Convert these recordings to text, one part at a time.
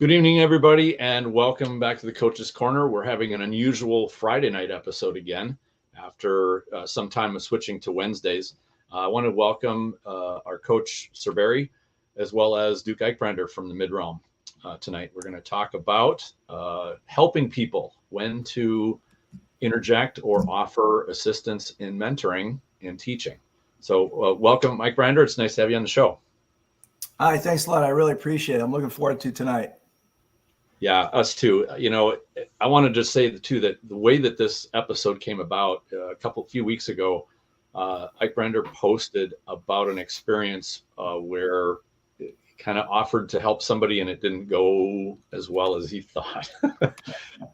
Good evening, everybody, and welcome back to the Coach's Corner. We're having an unusual Friday night episode again after some time of switching to Wednesdays. I want to welcome our coach, Sir Barri, as well as Duke Eikbrandr from the Mid-Realm. Tonight, we're going to talk about helping people, when to interject or offer assistance in mentoring and teaching. So welcome, Eikbrandr. It's nice to have you on the show. Hi, thanks a lot. I really appreciate it. I'm looking forward to tonight. Yeah, us too. I want to just say too that the way that this episode came about a few weeks ago, Eikbrandr posted about an experience where he kind of offered to help somebody and it didn't go as well as he thought.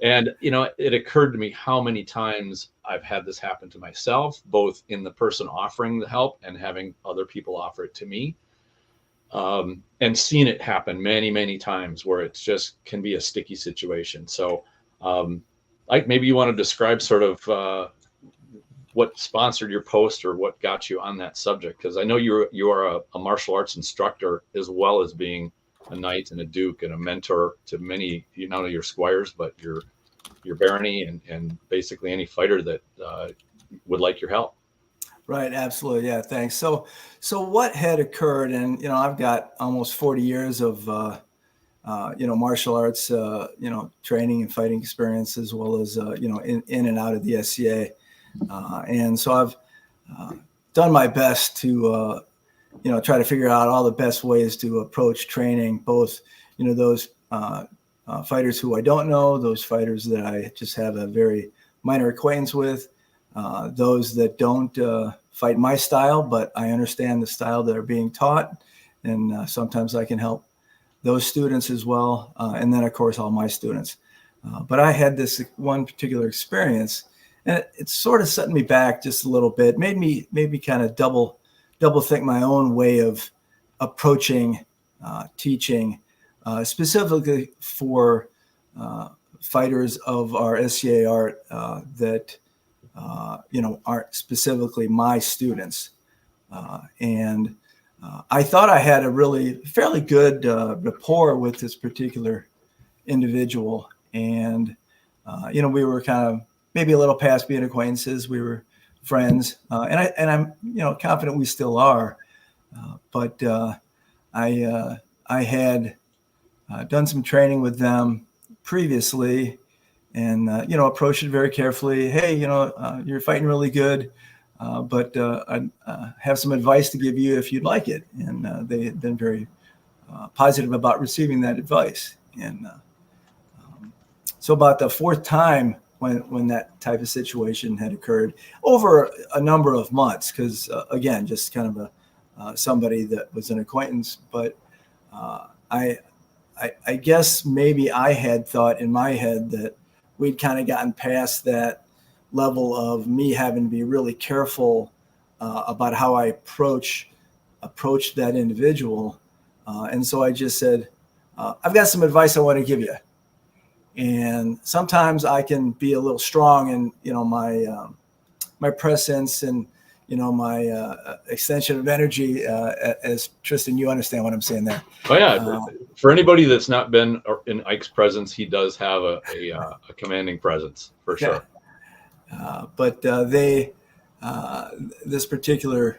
And it occurred to me how many times I've had this happen to myself, both in the person offering the help and having other people offer it to me. And seen it happen many, many times where it's just can be a sticky situation. So, maybe you want to describe sort of what sponsored your post or what got you on that subject, because I know you are a martial arts instructor as well as being a knight and a duke and a mentor to many, not only your squires but your barony and basically any fighter that would like your help. Right. Absolutely. Yeah. Thanks. So what had occurred, and, I've got almost 40 years of, martial arts, training and fighting experience, as well as, in and out of the SCA. And so I've done my best to, try to figure out all the best ways to approach training, both, those fighters who I don't know, those fighters that I just have a very minor acquaintance with, those that don't fight my style, but I understand the style that are being taught. And sometimes I can help those students as well. And then, of course, all my students. But I had this one particular experience, and it sort of set me back just a little bit, made me kind of double think my own way of approaching teaching, specifically for fighters of our SCA art that aren't specifically my students. And I thought I had a really fairly good rapport with this particular individual. And, we were kind of maybe a little past being acquaintances. We were friends. And I'm, confident we still are. But I had done some training with them previously, and, approached it very carefully. Hey, you're fighting really good, but I have some advice to give you if you'd like it. And they had been very positive about receiving that advice. And so about the fourth time when that type of situation had occurred over a number of months, because, again, just kind of somebody that was an acquaintance. But I guess maybe I had thought in my head that we'd kind of gotten past that level of me having to be really careful about how I approach that individual. And so I just said, I've got some advice I want to give you. And sometimes I can be a little strong in, my presence and, my extension of energy, as Tristan, you understand what I'm saying there. Oh yeah. For anybody that's not been in Ike's presence, he does have a commanding presence for sure. But this particular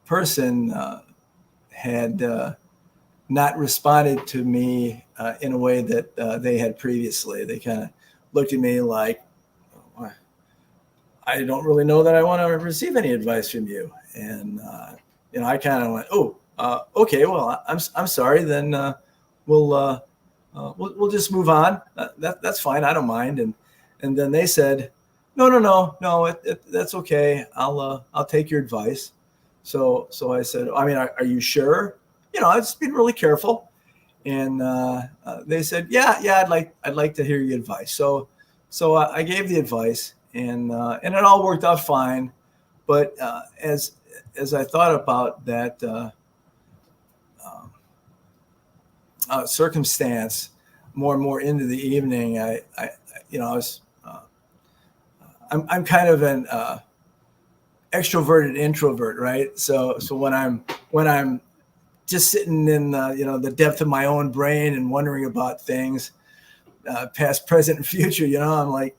person had not responded to me in a way that they had previously. They kind of looked at me like, I don't really know that I want to receive any advice from you. And, I kind of went, okay, well, I'm sorry. Then we'll just move on. That's fine. I don't mind. And then they said, no, that's okay. I'll take your advice. So I said, are you sure? I've just been really careful. And they said, yeah, I'd like to hear your advice. So I gave the advice. And it all worked out fine, but as I thought about that circumstance more and more into the evening, I'm kind of an extroverted introvert, right? So when I'm just sitting in the depth of my own brain and wondering about things, past, present, and future. I'm like,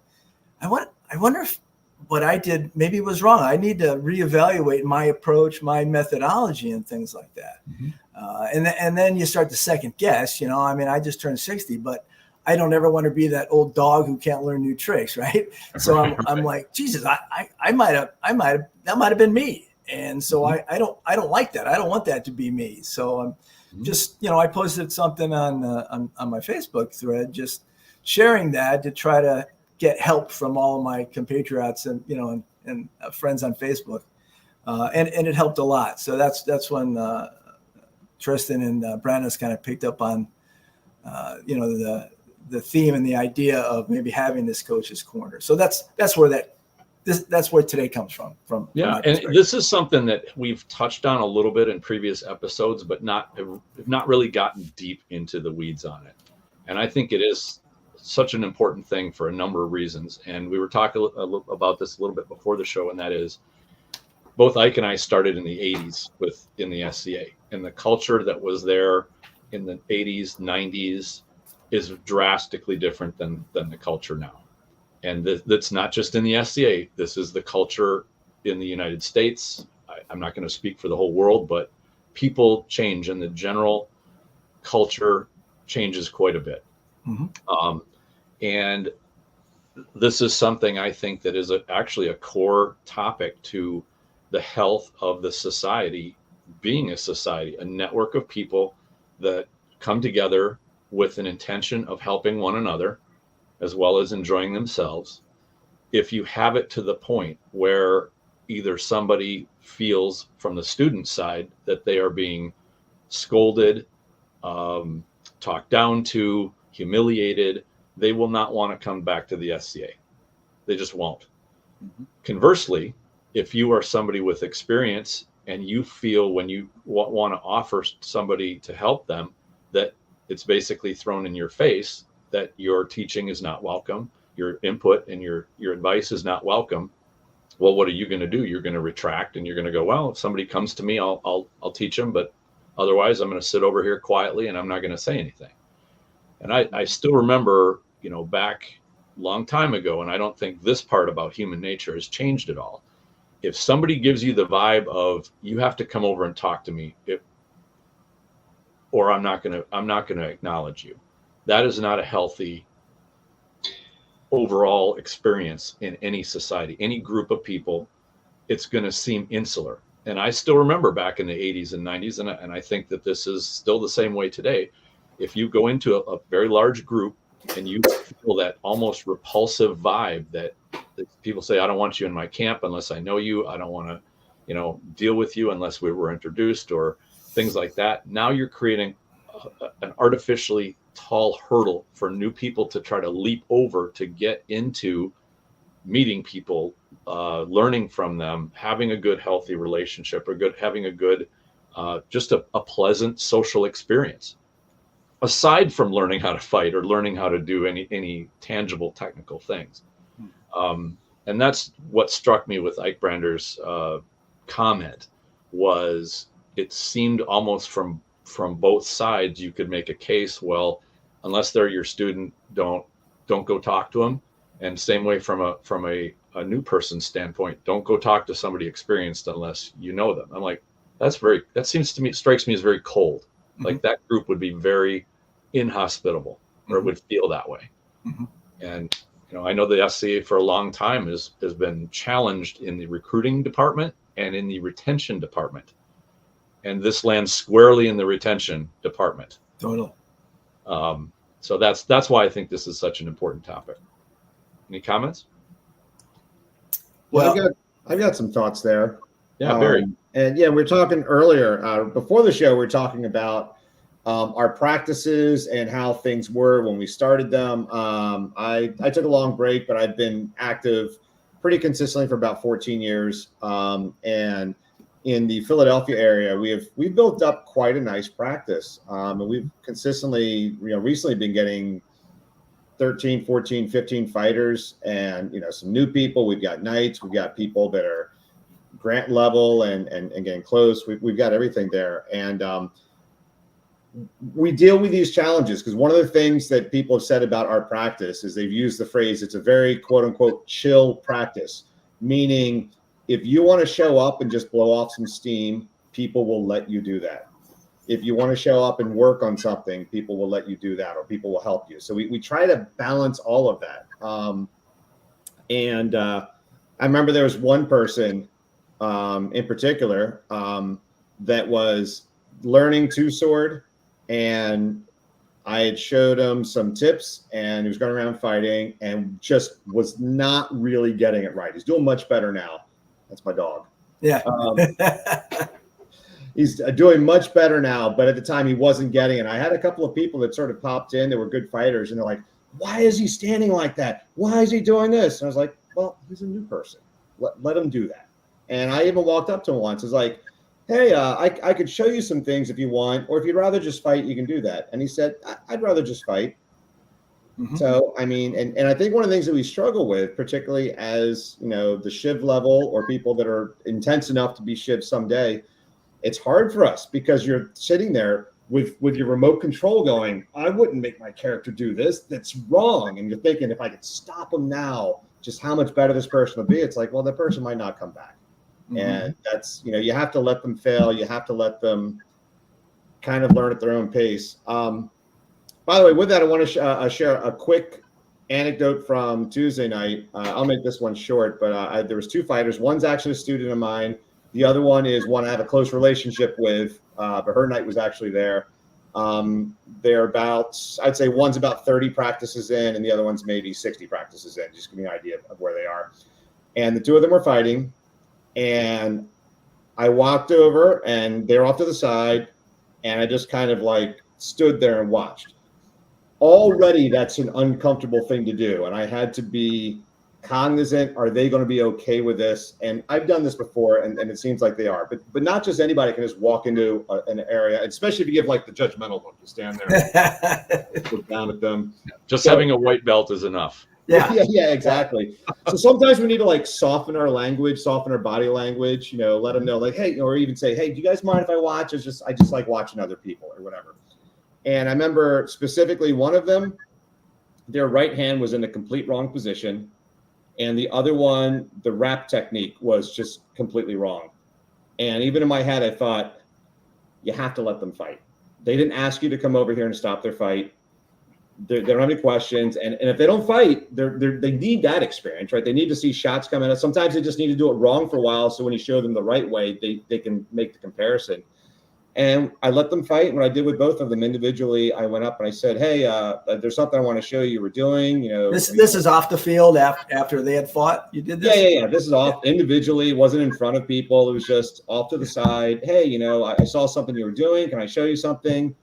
I wonder if what I did maybe was wrong. I need to reevaluate my approach, my methodology, and things like that. Mm-hmm. And then you start to second guess. I just turned 60, but I don't ever want to be that old dog who can't learn new tricks, right? So I'm like, Jesus, that might have been me. And so I don't like that. I don't want that to be me. So I'm just, I posted something on my Facebook thread, just sharing that to try to get help from all of my compatriots and friends on Facebook, and it helped a lot. So that's when Tristan and Brandon's kind of picked up on the theme and the idea of maybe having this coach's corner. So that's where today comes from. Yeah, and this is something that we've touched on a little bit in previous episodes, but have not really gotten deep into the weeds on it. And I think it is such an important thing for a number of reasons. And we were talking about this a little bit before the show, and that is both Ike and I started in the 80s in the SCA, and the culture that was there in the 80s, 90s is drastically different than the culture now. And that's not just in the SCA. This is the culture in the United States. I'm not going to speak for the whole world, but people change, and the general culture changes quite a bit. Mm-hmm. And this is something I think that is actually a core topic to the health of the society, being a society, a network of people that come together with an intention of helping one another as well as enjoying themselves. If you have it to the point where either somebody feels from the student side that they are being scolded, talked down to, humiliated, they will not want to come back to the SCA. They just won't. Mm-hmm. Conversely, if you are somebody with experience and you feel when you want to offer somebody to help them, that it's basically thrown in your face that your teaching is not welcome, your input and your advice is not welcome, well, what are you going to do? You're going to retract, and you're going to go, well, if somebody comes to me, I'll teach them, but otherwise I'm going to sit over here quietly and I'm not going to say anything. And I still remember, back a long time ago, and I don't think this part about human nature has changed at all. If somebody gives you the vibe of you have to come over and talk to me, or I'm not going to acknowledge you, that is not a healthy overall experience in any society, any group of people. It's going to seem insular. And I still remember back in the 80s and 90s, and I think that this is still the same way today. If you go into a very large group and you feel that almost repulsive vibe that people say, I don't want you in my camp unless I know you. I don't want to, deal with you unless we were introduced, or things like that. Now you're creating an artificially tall hurdle for new people to try to leap over to get into meeting people, learning from them, having a good, healthy relationship, or having a good, just a pleasant social experience. Aside from learning how to fight or learning how to do any tangible technical things. And that's what struck me with Eikbrandr's comment, was it seemed almost from both sides you could make a case, well, unless they're your student, don't go talk to them. And same way from a new person's standpoint, don't go talk to somebody experienced unless you know them. I'm like, that strikes me as very cold. Mm-hmm. Like that group would be very inhospitable, or it would feel that way. Mm-hmm. And I know the SCA for a long time has been challenged in the recruiting department and in the retention department, and this lands squarely in the retention department. Totally. So that's why I think this is such an important topic. Any comments? Well, I've got some thoughts there. Yeah, Barry. And we were talking earlier before the show. We were talking about our practices and how things were when we started them. I took a long break, but I've been active pretty consistently for about 14 years. And in the Philadelphia area, we've built up quite a nice practice. And we've consistently, recently been getting 13, 14, 15 fighters, and some new people. We've got knights, we've got people that are grant level and getting close. We've got everything there. And we deal with these challenges because one of the things that people have said about our practice is they've used the phrase, it's a very quote unquote chill practice, meaning if you want to show up and just blow off some steam, people will let you do that. If you want to show up and work on something, people will let you do that, or people will help you. So we try to balance all of that. I remember there was one person in particular that was learning two-sword, and I had showed him some tips, and he was going around fighting and just was not really getting it right. He's doing much better now. That's my dog. Yeah. He's doing much better now, but at the time he wasn't getting it. I had a couple of people that sort of popped in that were good fighters, and they're like, why is he standing like that? Why is he doing this? And I was like, well, he's a new person. Let him do that. And I even walked up to him once. I was like, hey, I could show you some things if you want, or if you'd rather just fight, you can do that. And he said, I'd rather just fight. Mm-hmm. So, I mean, and I think one of the things that we struggle with, particularly as, you know, the Shiv level or people that are intense enough to be Shiv someday, it's hard for us because you're sitting there with your remote control going, I wouldn't make my character do this. That's wrong. And you're thinking, if I could stop him now, just how much better this person will be. It's like, well, the person might not come back. Mm-hmm. And that's, you know, you have to let them fail. You have to let them kind of learn at their own pace. By the way, with that, I want to share a quick anecdote from Tuesday night. I'll make this one short, but there was two fighters. One's actually a student of mine. The other one is one I have a close relationship with, but her night was actually there. They're about, I'd say one's about 30 practices in, and the other one's maybe 60 practices in, just give me an idea of where they are. And the two of them were fighting, and I walked over, and they're off to the side, and I just kind of like stood there and watched. Already, that's an uncomfortable thing to do, and I had to be cognizant, are they going to be okay with this? And I've done this before, and it seems like they are, but not just anybody can just walk into an area, especially if you give like the judgmental look, you stand there, look down at them. Just having a white belt is enough. Yeah, exactly. So sometimes we need to like soften our language, soften our body language, you know, let them know like, hey, or even say, hey, do you guys mind if I watch? I just like watching other people or whatever. And I remember specifically one of them, their right hand was in the complete wrong position. And the other one, the wrap technique was just completely wrong. And even in my head, I thought, you have to let them fight. They didn't ask you to come over here and stop their fight. They don't have any questions. And if they don't fight, they need that experience, right? They need to see shots coming out. Sometimes they just need to do it wrong for a while. So when you show them the right way, they can make the comparison. And I let them fight. And what I did with both of them individually, I went up and I said, hey, there's something I want to show you we're doing. You know, this is off the field after they had fought. You did this? Yeah. This is off individually. It wasn't in front of people. It was just off to the side. Hey, you know, I saw something you were doing. Can I show you something?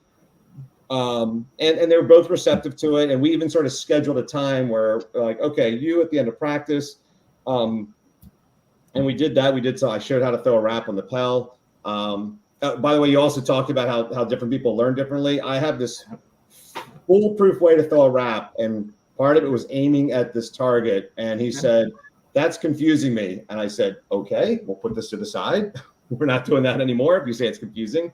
And they were both receptive to it. And we even sort of scheduled a time where like, okay, you at the end of practice. And we did that. So I showed how to throw a wrap on the Pell. By the way, you also talked about how different people learn differently. I have this foolproof way to throw a wrap, and part of it was aiming at this target. And he said, that's confusing me. And I said, okay, we'll put this to the side. We're not doing that anymore if you say it's confusing.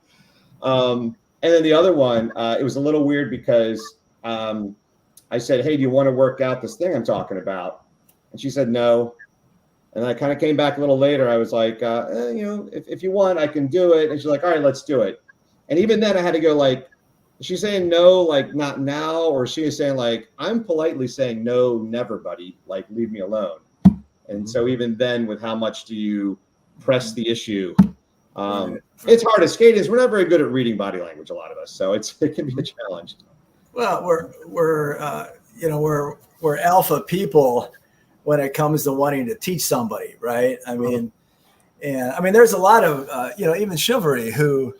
And then the other one, it was a little weird because I said, hey, do you want to work out this thing I'm talking about? And she said, no. And I kind of came back a little later. I was like, you know, if you want, I can do it. And she's like, all right, let's do it. And even then I had to go like, is she saying no, like not now? Or she is saying like, I'm politely saying no, never, buddy. Like, leave me alone. And so even then with how much do you press the issue? It's hard as skaters. We're not very good at reading body language, a lot of us. So it can be a challenge. Well, we're alpha people when it comes to wanting to teach somebody, right? I mean, there's a lot of, even chivalry who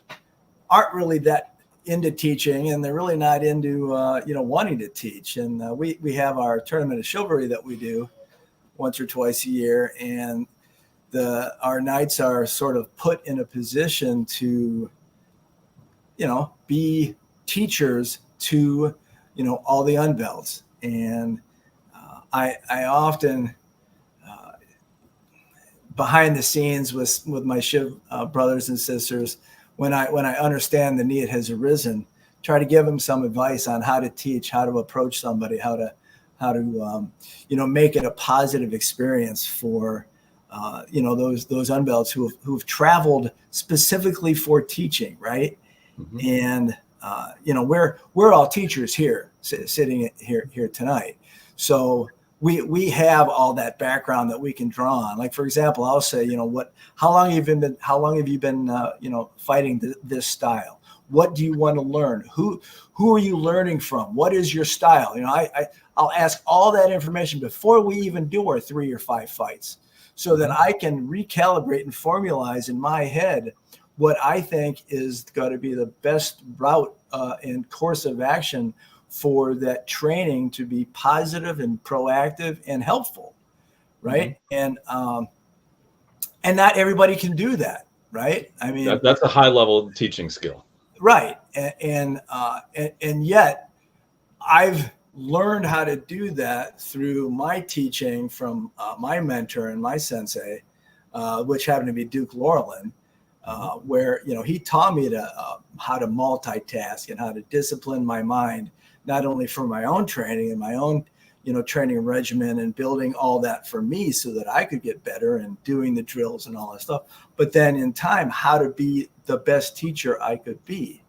aren't really that into teaching, and they're really not into, wanting to teach. And we have our tournament of chivalry that we do once or twice a year. And our knights are sort of put in a position to, be teachers to, all the unbelts. And I often, behind the scenes with my Shiv brothers and sisters, when I understand the need has arisen try to give them some advice on how to teach, how to approach somebody, how to make it a positive experience for those unbelts who've traveled specifically for teaching, right? Mm-hmm. And we're all teachers here, sitting here tonight, so we have all that background that we can draw on. Like, for example, I'll say, how long have you been fighting this style? What do you want to learn? Who are you learning from? What is your style? I'll ask all that information before we even do our 3 or 5 fights, so that I can recalibrate and formalize in my head what I think is going to be the best route and course of action for that training to be positive and proactive and helpful, right? Mm-hmm. And not everybody can do that, right? I mean, that's a high level teaching skill, right? And yet, I've learned how to do that through my teaching from my mentor and my sensei, which happened to be Duke Laurelin, where he taught me how to multitask and how to discipline my mind, not only for my own training and my own training regimen and building all that for me so that I could get better and doing the drills and all that stuff, but then in time how to be the best teacher I could be.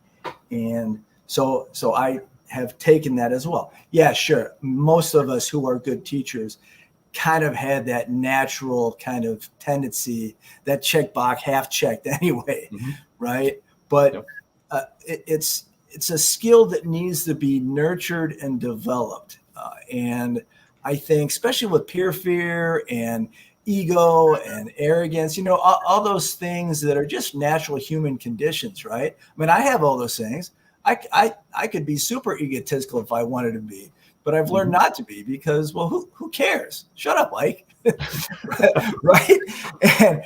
And so I have taken that as well. Yeah, sure. Most of us who are good teachers kind of had that natural kind of tendency, that checkbox half checked anyway, right? But it's a skill that needs to be nurtured and developed. And I think, especially with peer fear and ego and arrogance, all those things that are just natural human conditions, right? I mean, I have all those things. I could be super egotistical if I wanted to be, but I've learned not to be, because, well, who cares? Shut up, Ike. Right? And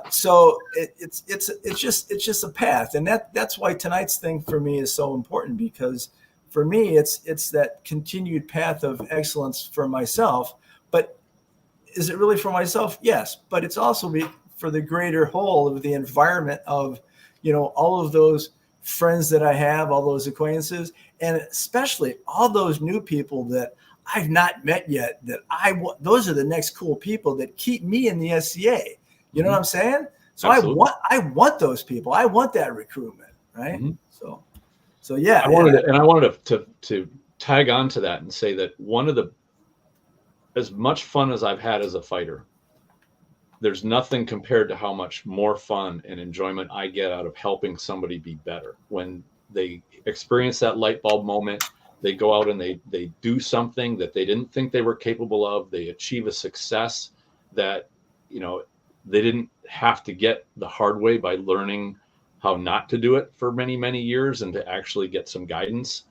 so it's just a path, and that's why tonight's thing for me is so important, because for me it's that continued path of excellence for myself. But is it really for myself? Yes, but it's also for the greater whole of the environment of all of those friends that I have, all those acquaintances, and especially all those new people that I've not met yet, that those are the next cool people that keep me in the SCA. You know what I'm saying? So absolutely. I want those people. I want that recruitment, right? So yeah. I wanted to tag on to that and say that as much fun as I've had as a fighter, there's nothing compared to how much more fun and enjoyment I get out of helping somebody be better. When they experience that light bulb moment, they go out and they do something that they didn't think they were capable of. They achieve a success that, they didn't have to get the hard way by learning how not to do it for many, many years, and to actually get some guidance.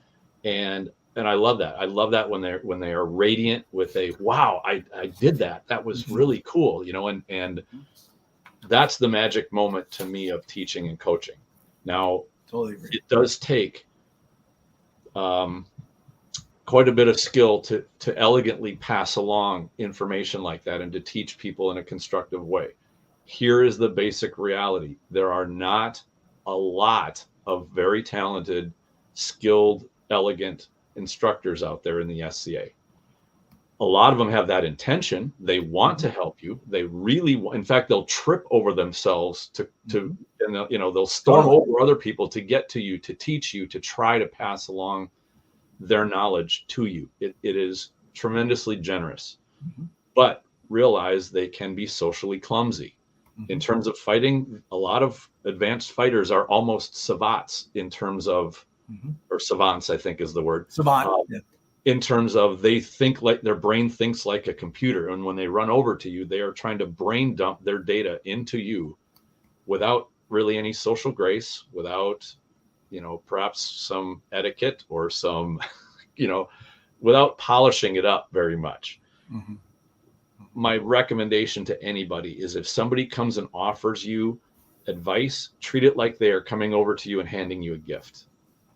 And I love that. I love that when they are radiant with a, wow, I did that. That was really cool, and that's the magic moment to me of teaching and coaching. Now, totally agree. It does take quite a bit of skill to elegantly pass along information like that and to teach people in a constructive way. Here is the basic reality. There are not a lot of very talented, skilled, elegant instructors out there in the SCA. A lot of them have that intention. They want to help you. They really in fact, they'll trip over themselves and they'll storm over other people to get to you, to teach you, to try to pass along their knowledge to you. It is tremendously generous, but realize they can be socially clumsy. In terms of fighting, a lot of advanced fighters are almost savants in terms of, or savants, I think is the word. Savant. In terms of they think like their brain thinks like a computer. And when they run over to you, they are trying to brain dump their data into you without really any social grace, without, perhaps some etiquette or some, without polishing it up very much. My recommendation to anybody is, if somebody comes and offers you advice, treat it like they are coming over to you and handing you a gift.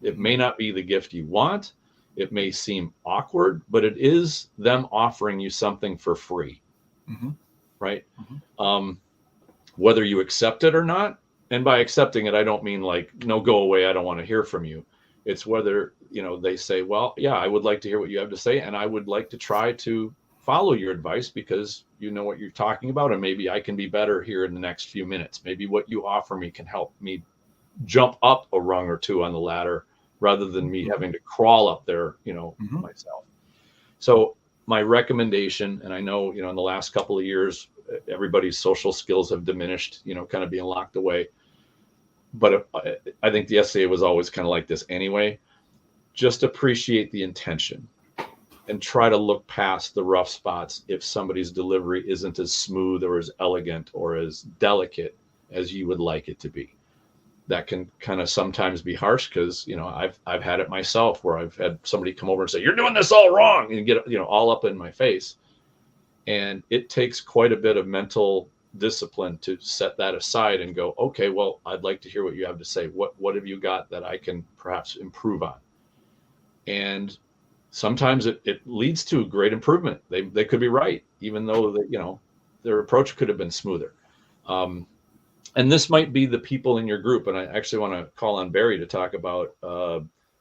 It may not be the gift you want. It may seem awkward, but it is them offering you something for free, right? Whether you accept it or not. And by accepting it, I don't mean like, no, go away, I don't want to hear from you. It's whether, they say, well, yeah, I would like to hear what you have to say, and I would like to try to follow your advice because you know what you're talking about, and maybe I can be better here in the next few minutes. Maybe what you offer me can help me jump up a rung or two on the ladder rather than me having to crawl up there, myself. So my recommendation, and I know, in the last couple of years, everybody's social skills have diminished, kind of being locked away. But I think the SCA was always kind of like this anyway. Just appreciate the intention and try to look past the rough spots if somebody's delivery isn't as smooth or as elegant or as delicate as you would like it to be. That can kind of sometimes be harsh because, I've had it myself where I've had somebody come over and say, you're doing this all wrong, and get, all up in my face. And it takes quite a bit of mental discipline to set that aside and go, okay, well, I'd like to hear what you have to say. What have you got that I can perhaps improve on? And sometimes it leads to great improvement. They could be right, even though their approach could have been smoother. And this might be the people in your group. And I actually want to call on Barri to talk about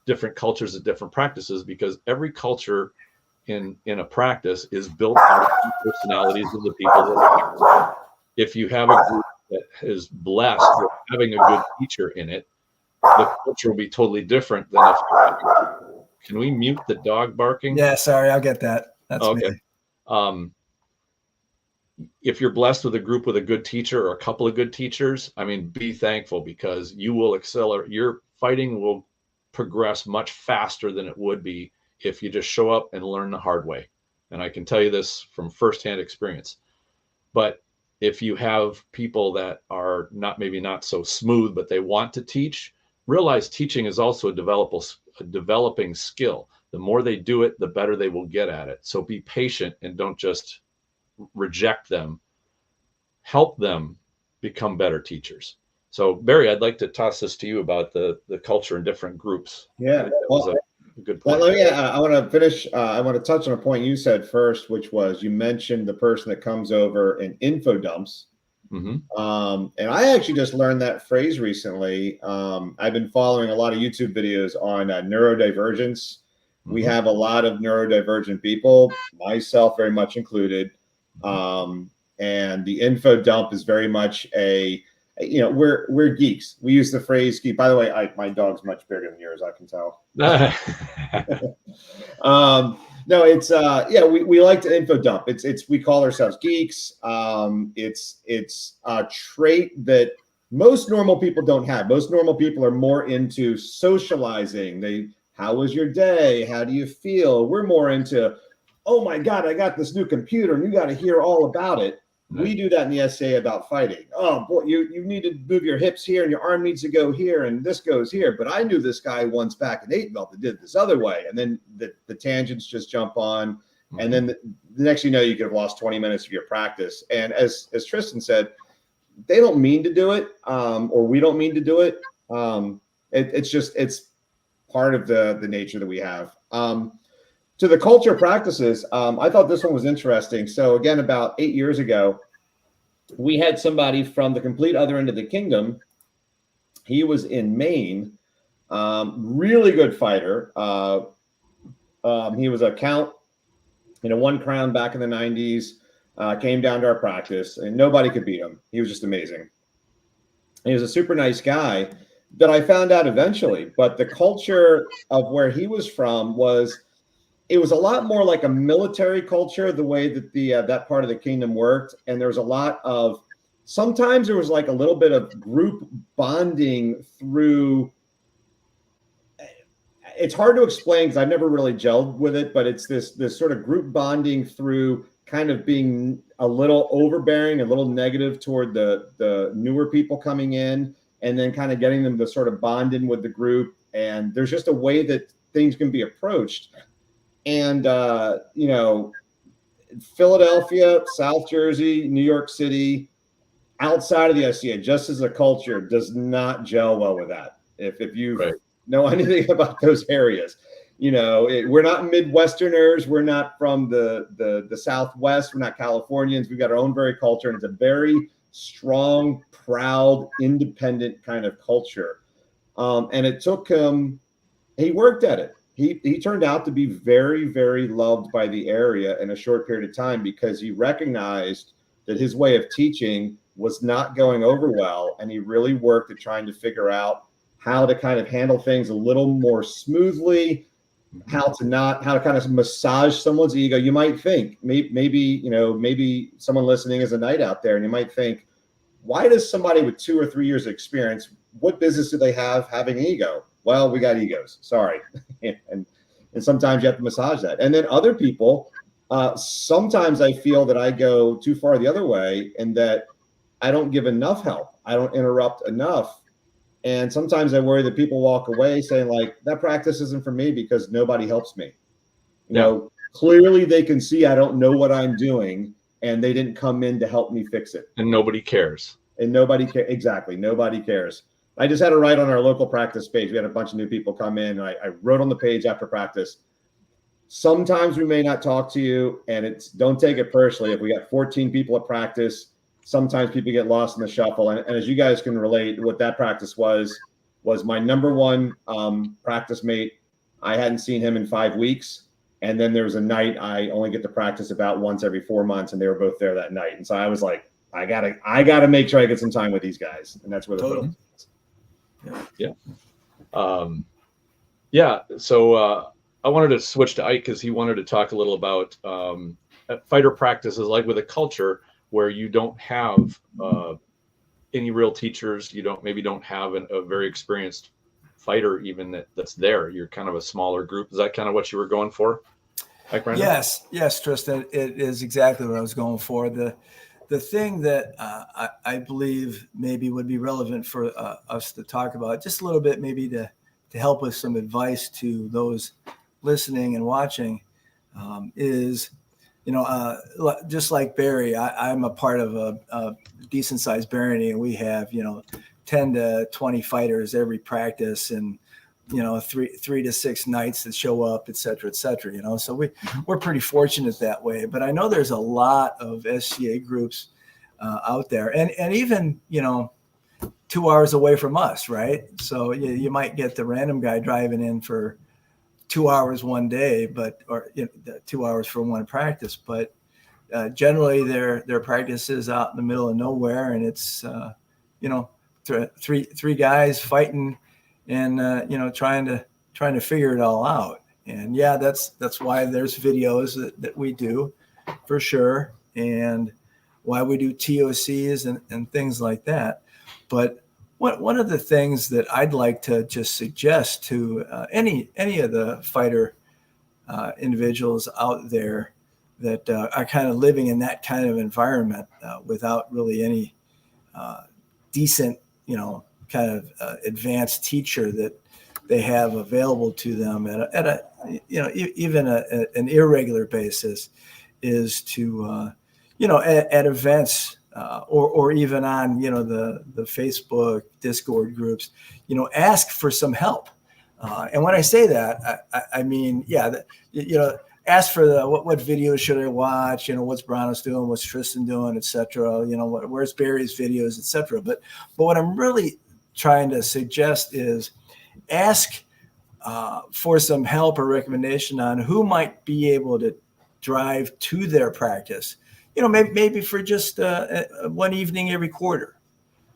different cultures and different practices, because every culture in a practice is built on the personalities of the people that if you have a group that is blessed with having a good teacher in it, the culture will be totally different than if can we mute the dog barking? Yeah, sorry, I'll get that. That's okay. Me. If you're blessed with a group with a good teacher or a couple of good teachers, be thankful, because you will accelerate. Your fighting will progress much faster than it would be if you just show up and learn the hard way. And I can tell you this from firsthand experience. But if you have people that are maybe not so smooth, but they want to teach, realize teaching is also a developing skill. The more they do it, the better they will get at it. So be patient and don't just reject them. Help them become better teachers. So Barri, I'd like to toss this to you about the culture in different groups. Yeah, that was a good point. Well, I want to finish. I want to touch on a point you said first, which was you mentioned the person that comes over and info dumps. And I actually just learned that phrase recently. I've been following a lot of YouTube videos on neurodivergence. We have a lot of neurodivergent people, myself very much included. And the info dump is very much we're geeks. We use the phrase geek. By the way, my dog's much bigger than yours, I can tell. No, it's we like to info dump. We call ourselves geeks. It's a trait that most normal people don't have. Most normal people are more into socializing. How was your day? How do you feel? We're more into, oh my God, I got this new computer and you got to hear all about it. Right. We do that in the SA about fighting. Oh boy, you need to move your hips here and your arm needs to go here and this goes here. But I knew this guy once back in 8 belt that did it this other way. And then the tangents just jump on. And then the next you know, you could have lost 20 minutes of your practice. And as Tristan said, they don't mean to do it, or we don't mean to do it. It's part of the nature that we have. To the culture practices, I thought this one was interesting. So again, about 8 years ago, we had somebody from the complete other end of the kingdom. He was in Maine, really good fighter. He was a count, 1 crown back in the 90s, came down to our practice and nobody could beat him. He was just amazing. He was a super nice guy that I found out eventually, but the culture of where he was from was a lot more like a military culture, the way that that part of the kingdom worked. And there was a lot of, sometimes there was like a little bit of group bonding through, it's hard to explain because I've never really gelled with it, but it's this sort of group bonding through kind of being a little overbearing, a little negative toward the newer people coming in, and then kind of getting them to sort of bond in with the group. And there's just a way that things can be approached. And, Philadelphia, South Jersey, New York City, outside of the SCA, just as a culture, does not gel well with that. If you know anything about those areas, we're not Midwesterners. We're not from the Southwest. We're not Californians. We've got our own very culture, and it's a very strong, proud, independent kind of culture. And it took him he worked at it. He turned out to be very, very loved by the area in a short period of time because he recognized that his way of teaching was not going over well, and he really worked at trying to figure out how to kind of handle things a little more smoothly, how to kind of massage someone's ego. You might think maybe someone listening is a knight out there, and you might think, why does somebody with 2 or 3 years of experience, what business do they have having ego? Well, we got egos. Sorry. and sometimes you have to massage that. And then other people, sometimes I feel that I go too far the other way and that I don't give enough help. I don't interrupt enough. And sometimes I worry that people walk away saying like, that practice isn't for me because nobody helps me. You know, clearly they can see I don't know what I'm doing and they didn't come in to help me fix it. And nobody cares. And nobody cares. Exactly. Nobody cares. I just had to write on our local practice page. We had a bunch of new people come in. And I wrote on the page after practice, sometimes we may not talk to you, and don't take it personally. If we got 14 people at practice, sometimes people get lost in the shuffle. And as you guys can relate, what that practice was my number one practice mate. I hadn't seen him in 5 weeks. And then there was a night I only get to practice about once every 4 months, and they were both there that night. And so I was like, I gotta make sure I get some time with these guys. And that's where the focus is. So I wanted to switch to Ike because he wanted to talk a little about fighter practices, like with a culture where you don't have any real teachers. You don't have a very experienced fighter even that's there. You're kind of a smaller group. Is that kind of what you were going for, Eikbrandr? Yes, Tristan. It is exactly what I was going for. The thing that I believe maybe would be relevant for us to talk about just a little bit, maybe to help with some advice to those listening and watching, is, just like Barri, I'm a part of a decent sized barony, and we have, 10 to 20 fighters every practice, and, 3 to 6 nights that show up, et cetera, so we're pretty fortunate that way. But I know there's a lot of SCA groups out there, and even, 2 hours away from us, right? So you might get the random guy driving in for 2 hours one day, or 2 hours for one practice. But generally, their practice is out in the middle of nowhere, and it's three guys fighting, and trying to figure it all out. And that's why there's videos that we do, for sure, and why we do TOCs and things like that. But one of the things that I'd like to just suggest to any of the fighter individuals out there that are kind of living in that kind of environment without really any decent, kind of advanced teacher that they have available to them at a even an irregular basis, is to at events. Or even on, the Facebook, Discord groups, ask for some help. And when I say that, I mean, ask for what videos should I watch? What's Bronos doing? What's Tristan doing, et cetera? Where's Barry's videos, et cetera. But what I'm really trying to suggest is ask for some help or recommendation on who might be able to drive to their practice. Maybe for just one evening every quarter,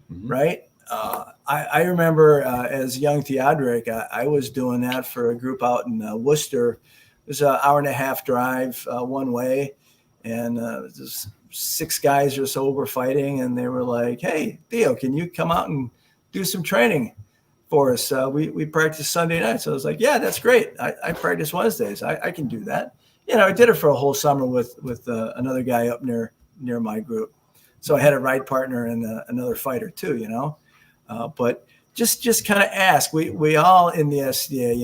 right? I remember as young Theodoric, I was doing that for a group out in Worcester. It was an hour-and-a-half drive one way, and just 6 guys or so were fighting, and they were like, "Hey, Theo, can you come out and do some training for us? We practice Sunday nights." So I was like, "Yeah, that's great. I practice Wednesdays. I can do that." I did it for a whole summer with another guy up near my group. So I had a ride partner and another fighter too, but just kind of ask. We all in the SCA,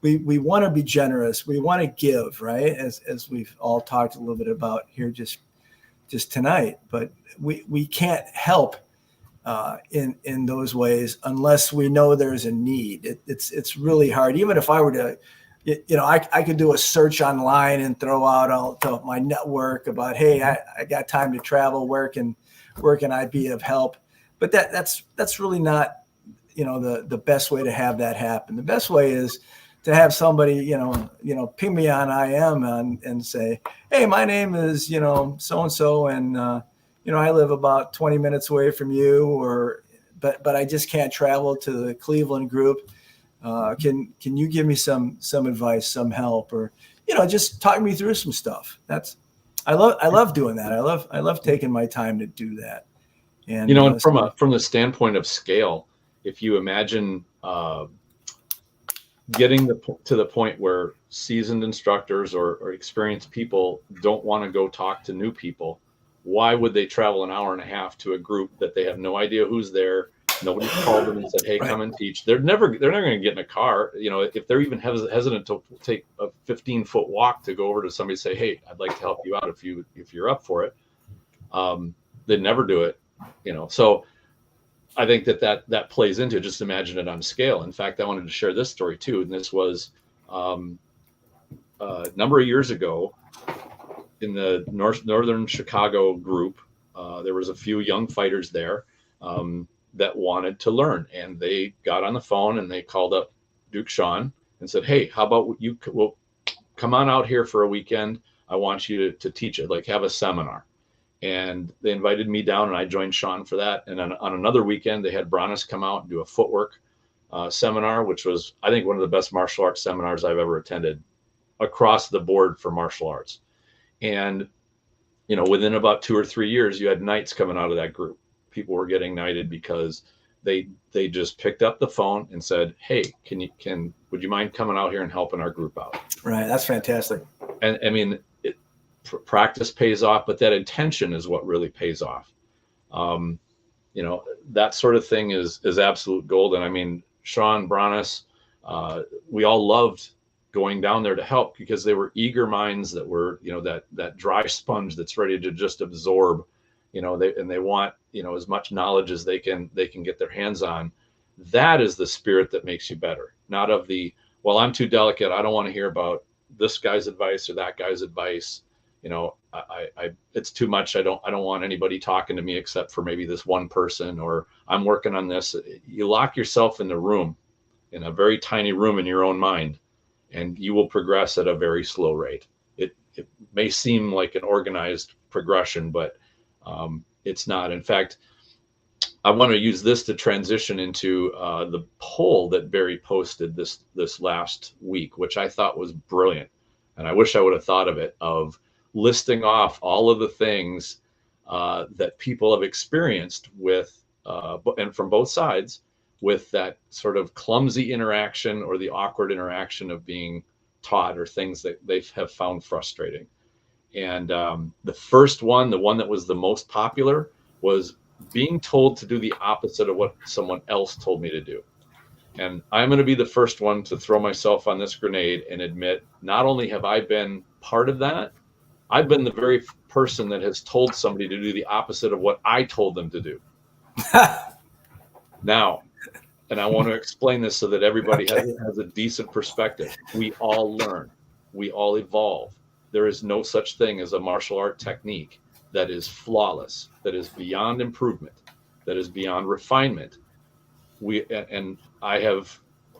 we want to be generous. We want to give, right? As we've all talked a little bit about here just tonight, but we can't help in those ways unless we know there's a need. It's really hard. Even if I were to, I could do a search online and throw out all to my network about, hey, I got time to travel. Where can I be of help? But that's really not, the best way to have that happen? The best way is to have somebody, ping me on IM and say, hey, my name is, so-and-so, and, I live about 20 minutes away from you, but I just can't travel to the Cleveland group. Can you give me some advice, some help, or, just talk me through some stuff. I love doing that. I love taking my time to do that. And, and from the standpoint of scale, if you imagine, getting to the point where seasoned instructors or experienced people don't want to go talk to new people, why would they travel an hour and a half to a group that they have no idea who's there? Nobody called them and said, hey, come and teach. They're never going to get in a car. If they're even hesitant to take a 15-foot walk to go over to somebody and say, hey, I'd like to help you out if you're up for it. They'd never do it, So I think that plays into it. Just imagine it on scale. In fact, I wanted to share this story too. And this was a number of years ago in the northern Chicago group. There was a few young fighters there that wanted to learn, and they got on the phone and they called up Duke Sean and said, hey, how about you come on out here for a weekend? I want you to teach it, like have a seminar. And they invited me down, and I joined Sean for that. And on another weekend, they had Brannis come out and do a footwork seminar, which was, I think, one of the best martial arts seminars I've ever attended across the board for martial arts. And, within about 2 or 3 years, you had knights coming out of that group. People were getting knighted because they just picked up the phone and said, hey, would you mind coming out here and helping our group out? Right. That's fantastic. And I mean, practice pays off, but that intention is what really pays off. That sort of thing is absolute gold. And I mean, Sean, Brannis, we all loved going down there to help because they were eager minds that were, that dry sponge that's ready to just absorb, they want, as much knowledge as they can get their hands on. That is the spirit that makes you better. Not of well, I'm too delicate. I don't want to hear about this guy's advice or that guy's advice. It's too much. I don't want anybody talking to me except for maybe this one person, or I'm working on this. You lock yourself in the room, in a very tiny room in your own mind, and you will progress at a very slow rate. It may seem like an organized progression, but it's not. In fact, I want to use this to transition into the poll that Barri posted this last week, which I thought was brilliant. And I wish I would have thought of it, of listing off all of the things that people have experienced with, and from both sides, with that sort of clumsy interaction or the awkward interaction of being taught, or things that they have found frustrating. And the first one, the one that was the most popular, was being told to do the opposite of what someone else told me to do. And I'm going to be the first one to throw myself on this grenade and admit, not only have I been part of that, I've been the very person that has told somebody to do the opposite of what I told them to do. Now, and I want to explain this so that everybody has a decent perspective. We all learn. We all evolve. There is no such thing as a martial art technique that is flawless, that is beyond improvement, that is beyond refinement. And I have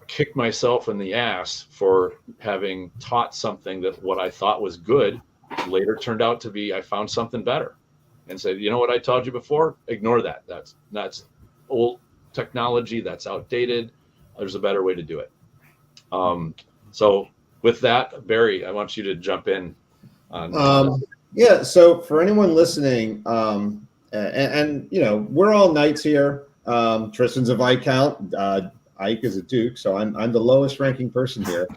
kicked myself in the ass for having taught something that what I thought was good later turned out to be, I found something better, and said, you know what I taught you before? Ignore that. That's old technology. That's outdated. There's a better way to do it. So with that, Barri, I want you to jump in on yeah. So for anyone listening, and we're all knights here. Tristan's a Viscount. Ike is a Duke, so I'm the lowest ranking person here.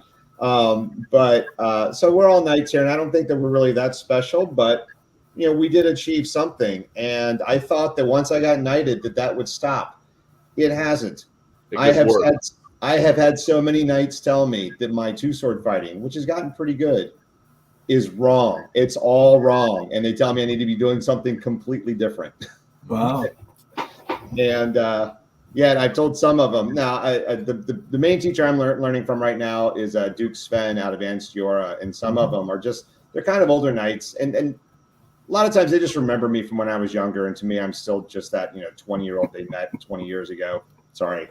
But so we're all knights here, and I don't think that we're really that special, but we did achieve something. And I thought that once I got knighted, that would stop. It hasn't. I have had so many knights tell me that my two-sword fighting, which has gotten pretty good, is wrong. It's all wrong. And they tell me I need to be doing something completely different. Wow. And and I've told some of them. Now, the main teacher I'm learning from right now is Duke Sven out of Anstiora. And some of them are they're kind of older knights. And a lot of times they just remember me from when I was younger. And to me, I'm still just that, 20-year-old they met 20 years ago. Sorry.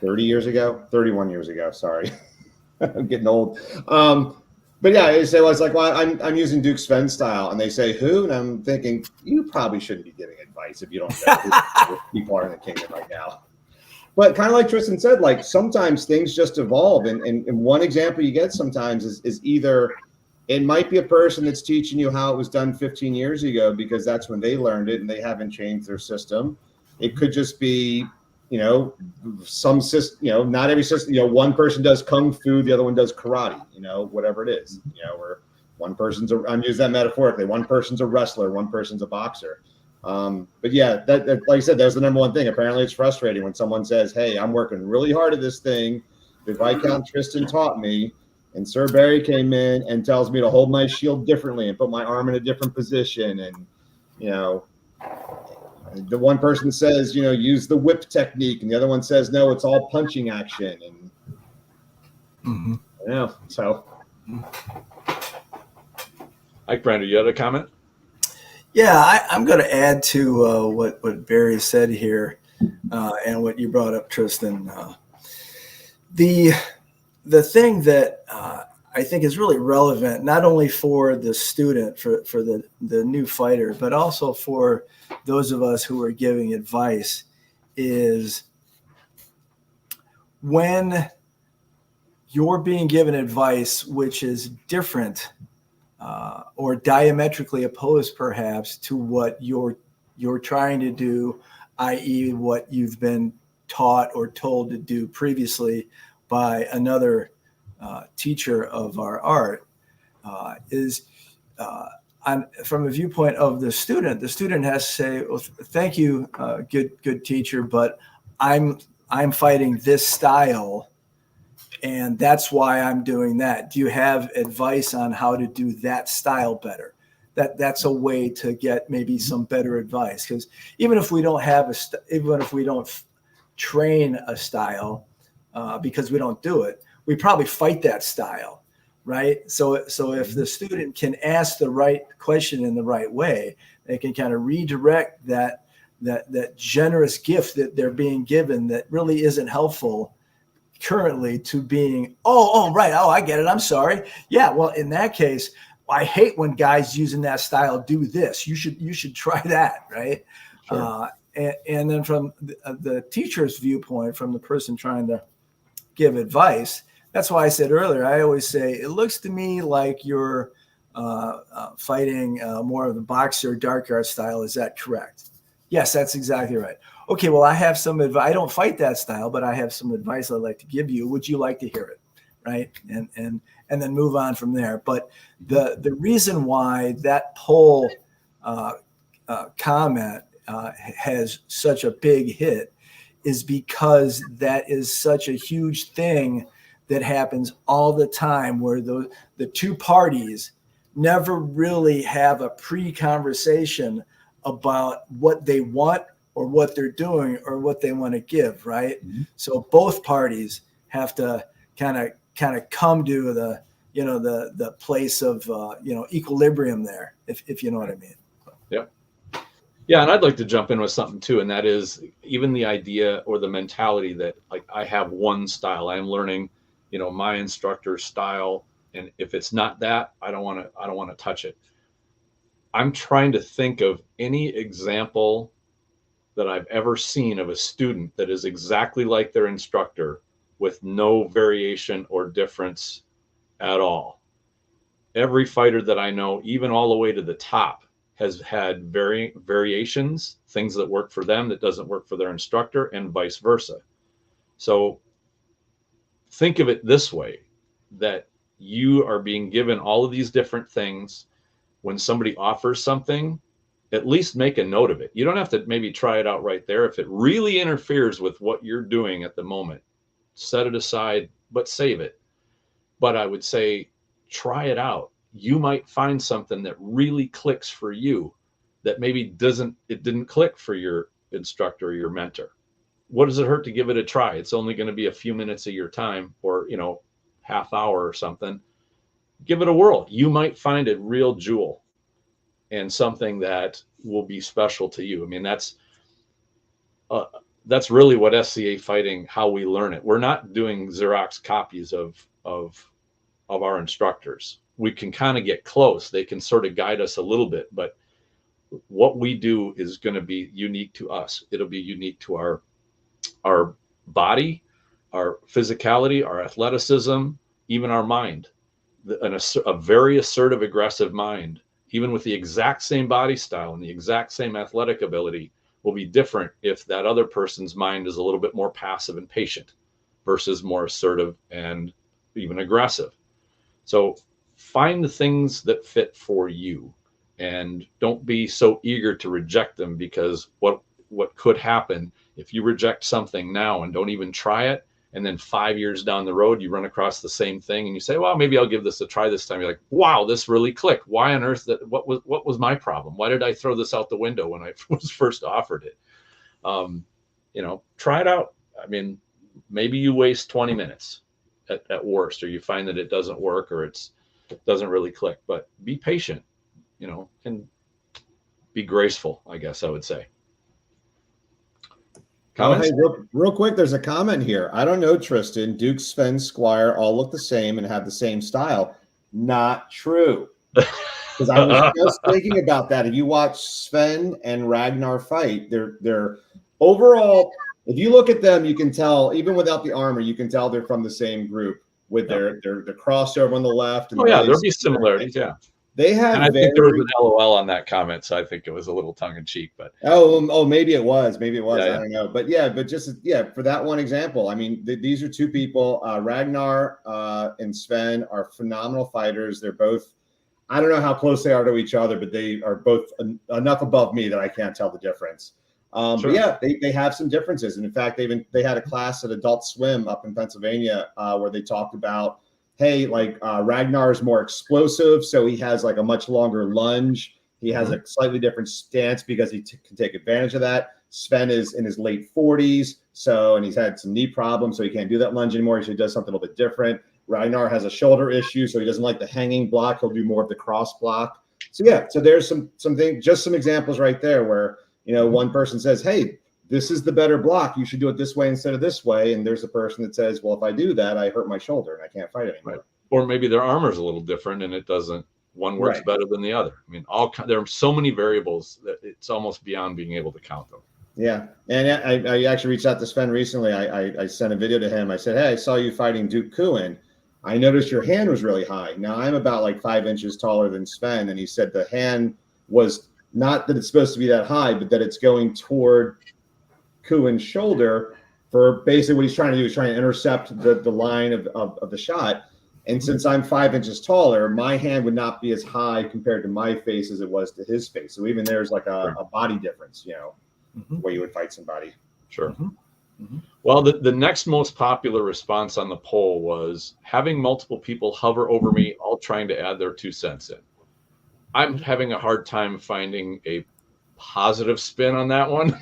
30 years ago, 31 years ago. Sorry, I'm getting old. But yeah, I was like, well, I'm using Duke Sven style, and they say who, and I'm thinking you probably shouldn't be giving advice if you don't know who people are in the kingdom right now. But kind of like Tristan said, like sometimes things just evolve, and one example you get sometimes is either it might be a person that's teaching you how it was done 15 years ago because that's when they learned it and they haven't changed their system. It could just be, some system, not every system, one person does Kung Fu, the other one does karate, whatever it is, where one person's, I'm using that metaphorically, one person's a wrestler, one person's a boxer. But yeah, that like I said, that was the number one thing. Apparently it's frustrating when someone says, hey, I'm working really hard at this thing that Viscount Tristan taught me. And Sir Barri came in and tells me to hold my shield differently and put my arm in a different position. And, the one person says, use the whip technique. And the other one says, no, it's all punching action. And, so. Eikbrandr, you had a comment? Yeah, I'm going to add to what Barry said here and what you brought up, Tristan. The thing that I think is really relevant, not only for the student, for the new fighter, but also for those of us who are giving advice, is when you're being given advice which is different or diametrically opposed, perhaps, to what you're trying to do, i.e., what you've been taught or told to do previously by another teacher of our art, from a viewpoint of the student has to say, well, thank you, good teacher, but I'm fighting this style, and that's why I'm doing that. Do you have advice on how to do that style better? That's a way to get maybe some better advice, because even if we don't train a style, because we don't do it, we probably fight that style, right? So if the student can ask the right question in the right way, they can kind of redirect that generous gift that they're being given that really isn't helpful currently to being, right, I get it, I'm sorry. Yeah, well, in that case, I hate when guys using that style do this. You should try that, right? Sure. And then from the teacher's viewpoint, from the person trying to give advice, that's why I said earlier, I always say, it looks to me like you're fighting more of the boxer dark art style. Is that correct? Yes, that's exactly right. Okay, well, I have some advice. I don't fight that style, but I have some advice I'd like to give you. Would you like to hear it? Right? And then move on from there. But the reason why that poll comment has such a big hit is because that is such a huge thing that happens all the time, where the two parties never really have a pre-conversation about what they want or what they're doing or what they want to give, right? Mm-hmm. So both parties have to kind of come to the place of equilibrium there, if you know what I mean. Yep. Yeah, and I'd like to jump in with something too, and that is even the idea or the mentality that, like, I have one style. I'm learning, my instructor's style, and if it's not that, I don't want to touch it. I'm trying to think of any example that I've ever seen of a student that is exactly like their instructor with no variation or difference at all. Every fighter that I know, even all the way to the top, has had variations, things that work for them that doesn't work for their instructor, and vice versa. So think of it this way, that you are being given all of these different things. When somebody offers something, at least make a note of it. You don't have to maybe try it out right there. If it really interferes with what you're doing at the moment, set it aside, but save it. But I would say, try it out. You might find something that really clicks for you that maybe didn't click for your instructor or your mentor. What does it hurt to give it a try? It's only going to be a few minutes of your time, or, half hour or something. Give it a whirl. You might find a real jewel and something that will be special to you. I mean, that's that's really what SCA fighting, how we learn it. We're not doing Xerox copies of our instructors. We can kind of get close. They can sort of guide us a little bit, but what we do is going to be unique to us. It'll be unique to our body, our physicality, our athleticism, even our mind. A very assertive, aggressive mind, even with the exact same body style and the exact same athletic ability, will be different if that other person's mind is a little bit more passive and patient versus more assertive and even aggressive. So find the things that fit for you, and don't be so eager to reject them, because what could happen if you reject something now and don't even try it, and then 5 years down the road you run across the same thing and you say, well, maybe I'll give this a try this time. You're like, wow, this really clicked. Why on earth what was my problem? Why did I throw this out the window when I was first offered it? Try it out. I mean, maybe you waste 20 minutes at worst, or you find that it doesn't work, or it doesn't really click, but be patient, and be graceful, I guess I would say. Comments? Oh, hey, real quick, there's a comment here. I don't know, Tristan. Duke, Sven, Squire all look the same and have the same style. Not true. Because I was just thinking about that. If you watch Sven and Ragnar fight, they're overall, if you look at them, you can tell, even without the armor, you can tell they're from the same group with their crossover on the left. And there'll be similarities, yeah. They have, and I think there was an LOL on that comment, so I think it was a little tongue in cheek. But maybe it was. Yeah. I don't know. But for that one example, I mean, these are two people. Ragnar and Sven are phenomenal fighters. They're both. I don't know how close they are to each other, but they are both enough above me that I can't tell the difference. Sure. But yeah, they have some differences, and in fact, they had a class at Adult Swim up in Pennsylvania where they talked about, hey, like Ragnar is more explosive, so he has like a much longer lunge. He has a slightly different stance because he can take advantage of that. Sven is in his late 40s, and he's had some knee problems, so he can't do that lunge anymore. So he does something a little bit different. Ragnar has a shoulder issue, so he doesn't like the hanging block. He'll do more of the cross block. So there's something, just some examples right there where, one person says, hey, this is the better block. You should do it this way instead of this way. And there's a person that says, well, if I do that, I hurt my shoulder and I can't fight anymore. Right. Or maybe their armor is a little different and it doesn't, one works better than the other. I mean, there are so many variables that it's almost beyond being able to count them. Yeah. And I actually reached out to Sven recently. I sent a video to him. I said, hey, I saw you fighting Duke Kuhn. I noticed your hand was really high. Now I'm about like 5 inches taller than Sven. And he said the hand was not that it's supposed to be that high, but that it's going toward Kuhn's shoulder for basically what he's trying to do is trying to intercept the line of the shot. And since I'm 5 inches taller, my hand would not be as high compared to my face as it was to his face. So even there's like a body difference, where you would fight somebody. Sure. Well, the next most popular response on the poll was having multiple people hover over me, all trying to add their 2 cents in. I'm having a hard time finding a positive spin on that one.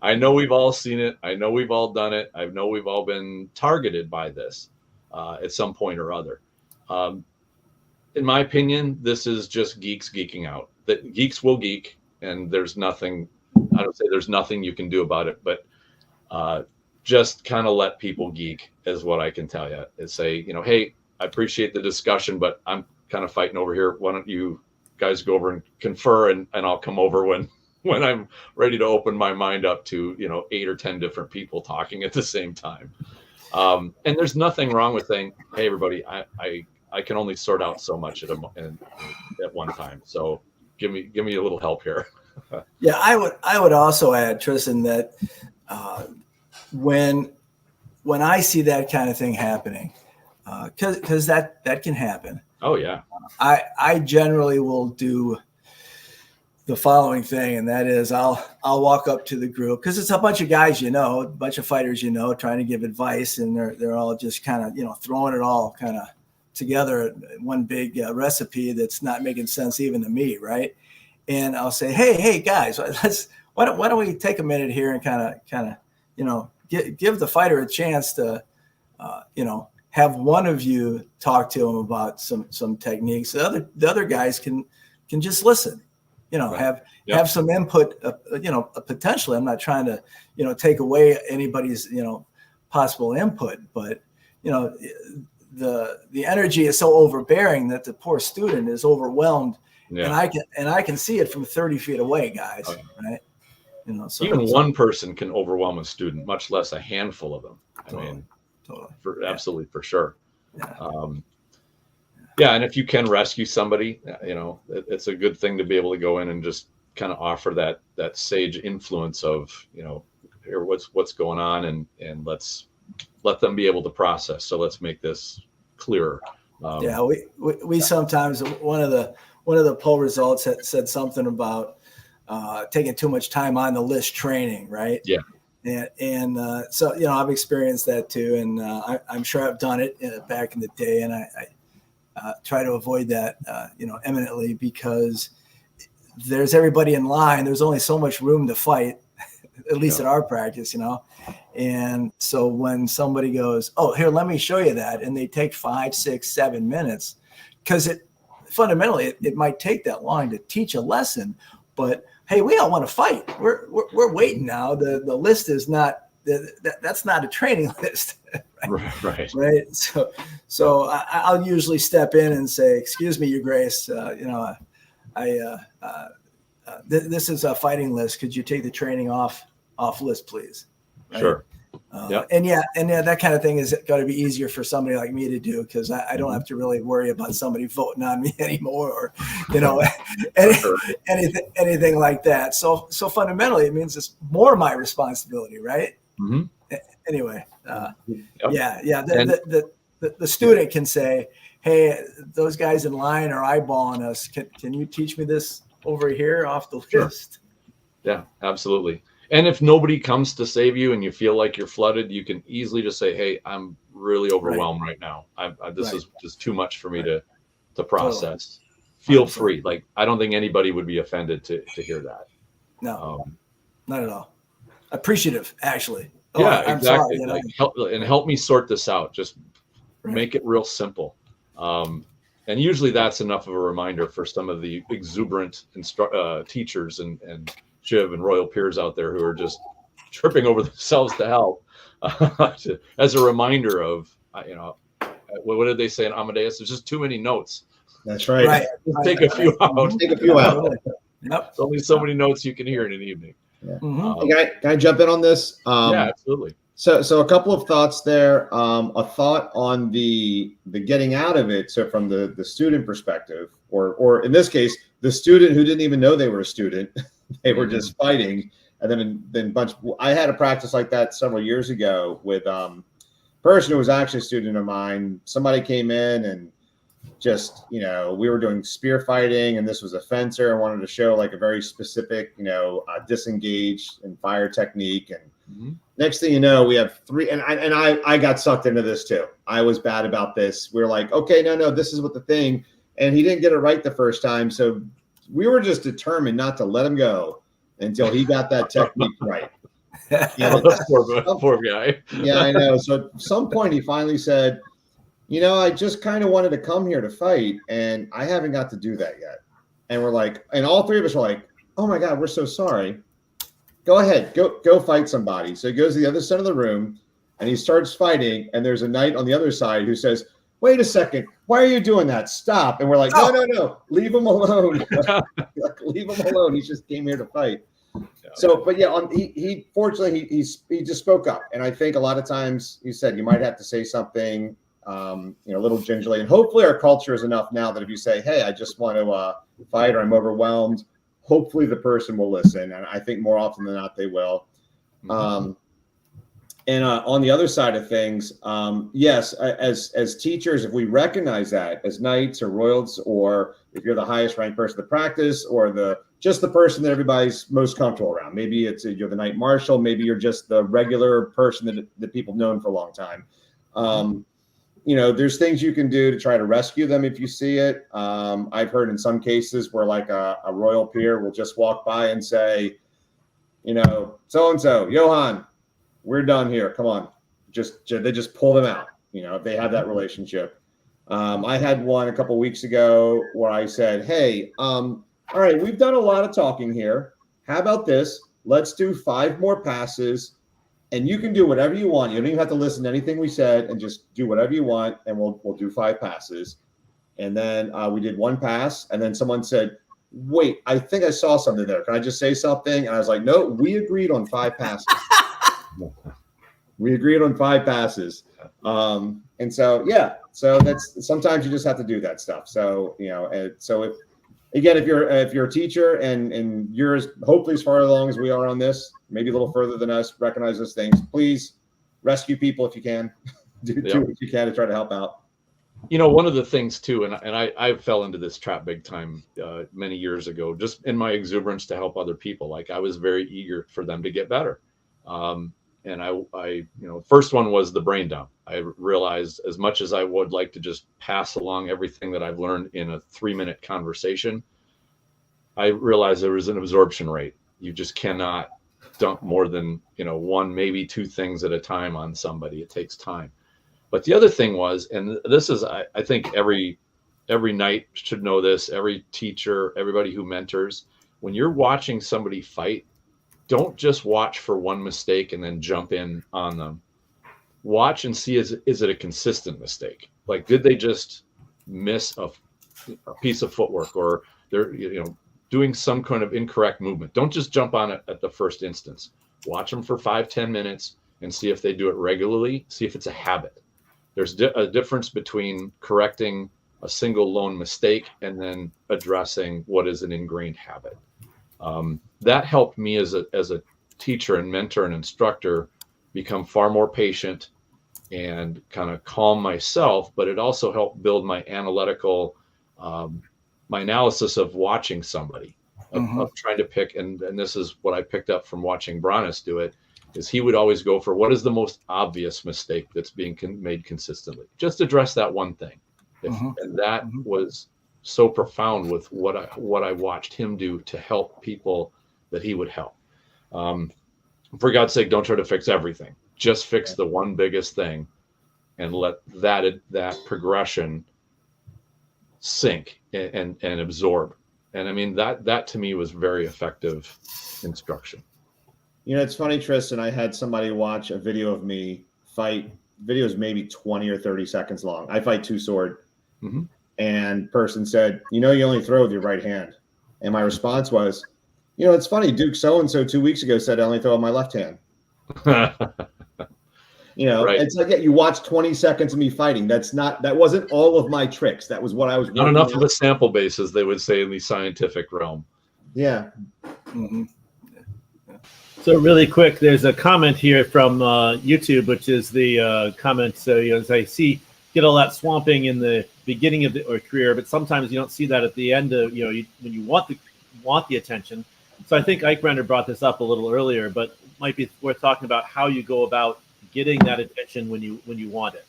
I know we've all seen it. I know we've all done it. I know we've all been targeted by this at some point or other. In my opinion, this is just geeks geeking out. That geeks will geek, and there's nothing, I don't say there's nothing you can do about it, but just kind of let people geek is what I can tell you. Is say, hey, I appreciate the discussion, but I'm kind of fighting over here. Why don't you guys go over and confer, and I'll come over when I'm ready to open my mind up to 8 or 10 different people talking at the same time. And there's nothing wrong with saying, hey, everybody, I can only sort out so much at one time. So give me a little help here. Yeah, I would also add, Tristan, that when I see that kind of thing happening, because that can happen. Oh yeah. I generally will do the following thing, and that is I'll walk up to the group, because it's a bunch of guys, a bunch of fighters, trying to give advice, and they're all just kind of throwing it all kind of together, one big recipe that's not making sense even to me, right? And I'll say, hey guys, why don't we take a minute here and kind of give the fighter a chance to have one of you talk to him about some techniques. The other guys can just listen. have some input, potentially. I'm not trying to, take away anybody's, possible input, but, the energy is so overbearing that the poor student is overwhelmed. Yeah. And I can see it from 30 feet away, guys. Right. So even one person can overwhelm a student, much less a handful of them. Totally. Absolutely, for sure. Yeah. And if you can rescue somebody, it's a good thing to be able to go in and just kind of offer that sage influence of, here, what's going on, and let's let them be able to process. So let's make this clearer. We sometimes, one of the poll results said something about taking too much time on the list training, right? Yeah. And so, I've experienced that too. And I'm sure I've done it back in the day. And I try to avoid that, eminently, because there's everybody in line. There's only so much room to fight, at least at our practice, And so when somebody goes, oh, here, let me show you that, and they take 5, 6, 7 minutes, because fundamentally it might take that long to teach a lesson, but hey, we all want to fight. We're waiting now. The list is not that's not a training list. Right. So I'll usually step in and say, excuse me, Your Grace, this is a fighting list. Could you take the training off list, please? Right? Sure. And that kind of thing is got to be easier for somebody like me to do, because I don't have to really worry about somebody voting on me anymore, or anything like that. So fundamentally, it means it's more my responsibility, right? Mm-hmm. Anyway, the student can say, "Hey, those guys in line are eyeballing us. Can you teach me this over here off the list?" Yeah, absolutely. And if nobody comes to save you and you feel like you're flooded, you can easily just say, hey, I'm really overwhelmed right now. This is just too much for me to process. Feel free. Like, I don't think anybody would be offended to hear that. No, not at all. Appreciative, actually. I'm exactly. Sorry, help me sort this out. Just make it real simple. And usually that's enough of a reminder for some of the exuberant teachers and Shiv and royal peers out there who are just tripping over themselves to help, as a reminder of, what did they say in Amadeus? There's just too many notes. That's right. Just take a few out. Take a few out. Yep. There's only so many notes you can hear in an evening. Yeah. Mm-hmm. Can I jump in on this? Yeah, absolutely. So a couple of thoughts there. A thought on the getting out of it. So from the student perspective, or in this case, the student who didn't even know they were a student, they were just fighting. And then I had a practice like that several years ago with a person who was actually a student of mine. Somebody came in and just, we were doing spear fighting, and this was a fencer and wanted to show like a very specific, disengage and fire technique. And next thing you know, we have 3, and I got sucked into this too. I was bad about this. We were like, okay, no, this is what the thing, and he didn't get it right the first time. So we were just determined not to let him go until he got that technique right. Poor guy. Yeah, I know. So at some point he finally said, I just kind of wanted to come here to fight, and I haven't got to do that yet. And we're like, and all 3 of us were like, oh my God, we're so sorry. Go ahead, go fight somebody. So he goes to the other side of the room and he starts fighting. And there's a knight on the other side who says, wait a second, why are you doing that? Stop. And we're like, no, leave him alone. Leave him alone. He just came here to fight. So, but yeah, he fortunately, he just spoke up. And I think a lot of times you said you might have to say something, a little gingerly. And hopefully our culture is enough now that if you say, hey, I just want to fight, or I'm overwhelmed, hopefully the person will listen. And I think more often than not, they will. And on the other side of things, yes, as teachers, if we recognize that as knights or royals, or if you're the highest ranked person in the practice, or just the person that everybody's most comfortable around, maybe you're the knight marshal, maybe you're just the regular person that people have known for a long time. There's things you can do to try to rescue them if you see it. I've heard in some cases where like a royal peer will just walk by and say, so-and-so, Johann, we're done here. Come on. They just pull them out, if they have that relationship. I had one a couple of weeks ago where I said, hey, all right, we've done a lot of talking here. How about this? Let's do 5 more passes, and you can do whatever you want. You don't even have to listen to anything we said, and just do whatever you want, and we'll do 5 passes. And then we did 1 pass, and then someone said, wait, I think I saw something there. Can I just say something? And I was like, no, we agreed on 5 passes. We agreed on 5 passes. And so, yeah, so that's, sometimes you just have to do that stuff. So, you know, and so if you're a teacher and you're hopefully as far along as we are on this, maybe a little further than us, recognize those things, please rescue people if you can. do what you can to try to help out. You know, one of the things too, and I fell into this trap big time many years ago, just in my exuberance to help other people. Like, I was very eager for them to get better. And I, you know, first one was the brain dump. I realized, as much as I would like to just pass along everything that I've learned in a 3-minute conversation, I realized there was an absorption rate. You just cannot dump more than, you know, 1, maybe 2 things at a time on somebody. It takes time. But the other thing was, and this is, I think every knight should know this, every teacher, everybody who mentors, when you're watching somebody fight, don't just watch for one mistake and then jump in on them. Watch and see, is it a consistent mistake? Like, did they just miss a piece of footwork, or they're, you know, doing some kind of incorrect movement? Don't just jump on it at the first instance. Watch them for 5-10 minutes and see if they do it regularly. See if it's a habit. There's a difference between correcting a single lone mistake and then addressing what is an ingrained habit. That helped me as a teacher and mentor and instructor become far more patient and kind of calm myself, but it also helped build my analytical, my analysis of watching somebody, of trying to pick, and this is what I picked up from watching Brannis do it, is he would always go for what is the most obvious mistake that's being made consistently. Just address that one thing. And that was so profound with what I watched him do to help people that he would help. For God's sake, don't try to fix everything. Just fix the one biggest thing and let that progression sink and absorb. And I mean, that to me was very effective instruction. You know, it's funny, Tristan, I had somebody watch a video of me fight. Video's maybe 20 or 30 seconds long. I fight 2-sword. And person said, you know, you only throw with your right hand. And my response was, you know, it's funny, Duke so-and-so 2 weeks ago said I only throw with my left hand. You know, right. It's like, yeah, you watch 20 seconds of me fighting. That wasn't all of my tricks. That was what I was not enough of a sample base, as they would say in the scientific realm. Yeah. So really quick, there's a comment here from YouTube, which is the comment. So, you know, as I see, get all that swamping in the beginning of the career, but sometimes you don't see that at the end of, you know, when you want the attention. So I think Eikbrandr brought this up a little earlier, but might be worth talking about how you go about getting that attention when you want it.